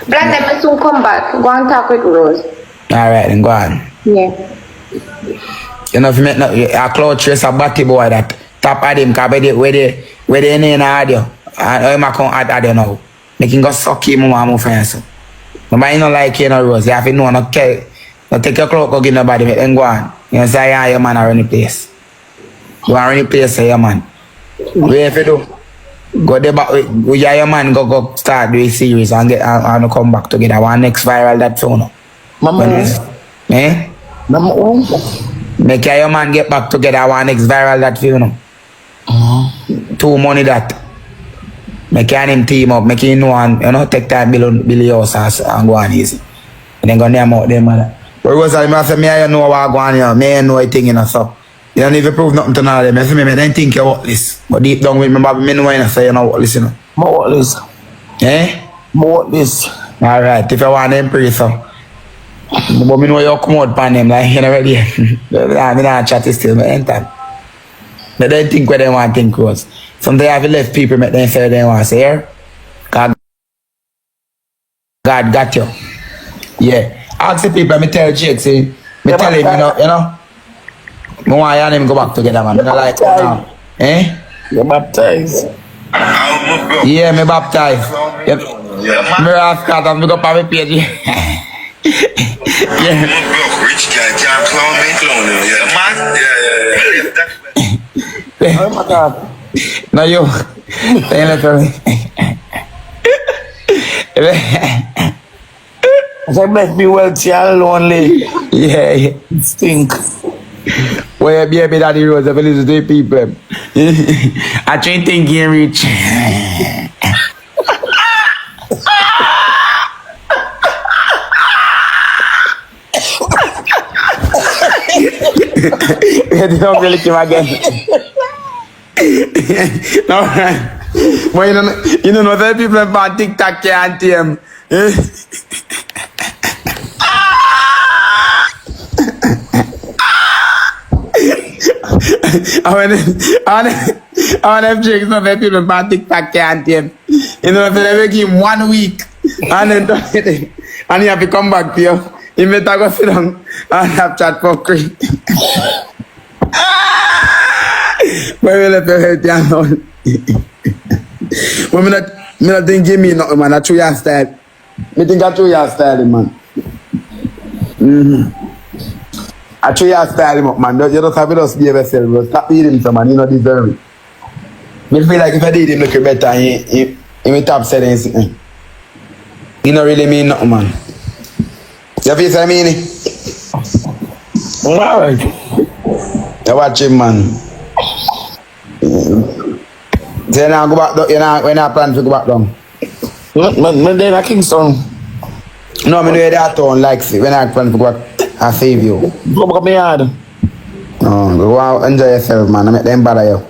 Blamdem will soon come back. Go and talk with Rose. Alright, then go on. Yeah. You know, if you make a cloud trace a Batty boy that tap at him, because where they in the audio, and I'm going to add audio now. Making go suck him and move for yourself. Nobody don't like you, no Rose. You have to know, not take your cloak, go give nobody, make them go on. You know, say, yeah, your man are running the place. You are running the place, say, your man. What if you do? Go there back, your man go start doing series and get and come back together. One next viral that phone. Mama, eh? Mama, make your man get back together. One next viral that phone. Too money that. Make him team up, make him know and take time Billy house and go on easy. And then go name out them mother. But Rosalie, I say me I know what go on here. Me I know a thing so. You don't even prove nothing to none of them. I say me don't think you what this. But deep down with me baby, me know I say you know what this, More what this. Eh? More what this. Alright, if you want them pray so. But me know you come out pan them like you know ready. Me not chat still, me anytime. They don't think what they want to think was. Sometimes I have left people make them say they want to say here. God got you. Yeah. Ask the people, me tell Jake, say, me tell him, you know. Me want you and him go back together, man. Me not like that now. Eh? You're baptized. Yeah, me baptized. Yeah. Me ask God and me go on my page. Yeah. Rich guy can't clone me. Yeah, man. Yeah. Oh my God. No, you. Say literally. I said, bless me wealthy and lonely. Yeah. Stink. Well, baby daddy Rose, if you listen to the people. I try thinking rich. You don't really keep again. No, but you know, the people on TikTok can't hear him. I want them chicks, no, the people on TikTok can't hear him. You know, if they make him 1 week and then and he have to come back to you, he better go sit down and have chat for free. But we let you help you alone. But me not think give me nothing, man. I show your style. Me think I show your style, man. I show your style, man. You don't have to just be yourself, bro. Stop eating some, man. You don't deserve it. Me feel like if I did him look better, he may top settings. He don't really mean nothing, man. You feel what I mean? Alright. You watch him, man. So you now go back down, when you plan to go back down? Me then at Kingston. No, me know you that town like when I plan to go back, I save you. Go back me yard. No, go out, enjoy yourself, man. I make them bother you.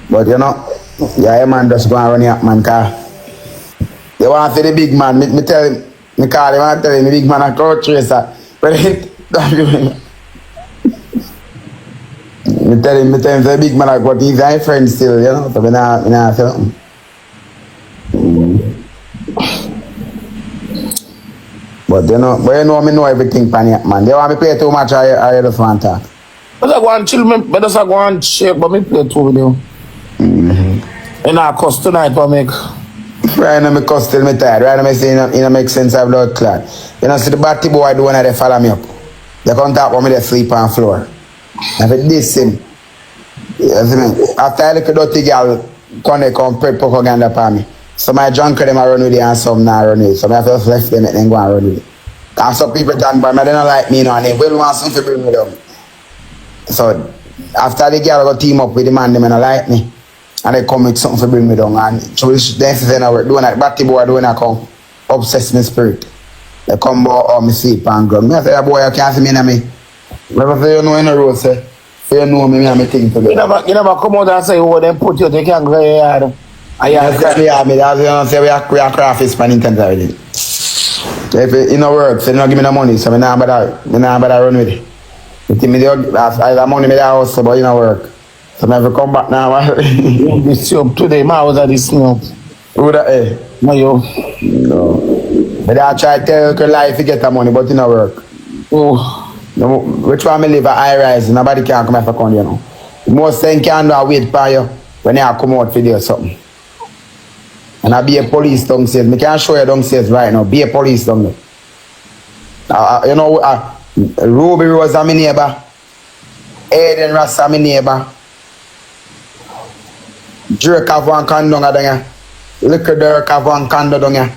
But you know, yeah, man just go and run your man car. You want to see the big man, me tell him, me call him and tell him the big man a crowd chaser. But Me tell him the big man, but he's my friend still, you know, so we not say nothing. But you know me know everything, panic, man. They want me play too much, I just want to talk. But I go and chill, but I go and shake, but me play too with you. And I cuss tonight for me. Right now, me cuss till me tired. Right now, me say it make sense of blood clot. You know, see the batty boy do one of they follow me up. They come talk about me, they sleep on the floor. If it this him, you see me? After I look at dirty girl, come prep propaganda upon me. So my junk them I run with it and some not run with it. So I just left them and then go and run with it. And some people done by me, they don't like me, you know, and they will want something to bring me down. So after the girl go team up with the man, they don't like me. And they come with something to bring me down. And so this is work. Doing that batty boy doing that come obsess my spirit. They come about me sleep and ground. Me I say that boy you can't see me in me. Never say you know in the road, say. So you know me and me thing together. You never come out and say, oh, they put you, they can't go in your yard. I have me, that's you know, say we are craft is pan intent already. If it in a work, so you don't give me the money, so I not bother run with it. You think me the money me the house, but you know work. So I never come back now. This up today, my house at this snow. Who that eh? No, you. No. But I try to tell you life to get the money, but you know work. Oh. No, which one me live at high rise, nobody can come here for come, you know. Most thing can do a wait for you when you come out for do something. And I be a police downstairs. I can't show you downstairs right now. Be a police down there. You know, Ruby Rose are my neighbor. Aiden Ross are my neighbor. Drake have one condo down here. Liquor Dirk have one condo down here.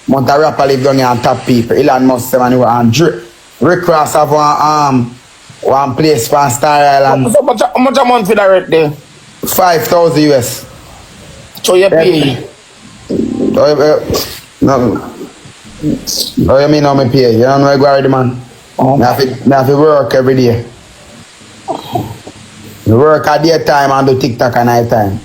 Monta Rapper live down here and top people. Elon Musk and Drake. Rick Ross have one place for Star Island. How much a month for that rent there? 5,000 US. So you pay? No. Oh, you mean how me pay? You don't know I go already, man. I have to work every day. You work at daytime and do TikTok at night time.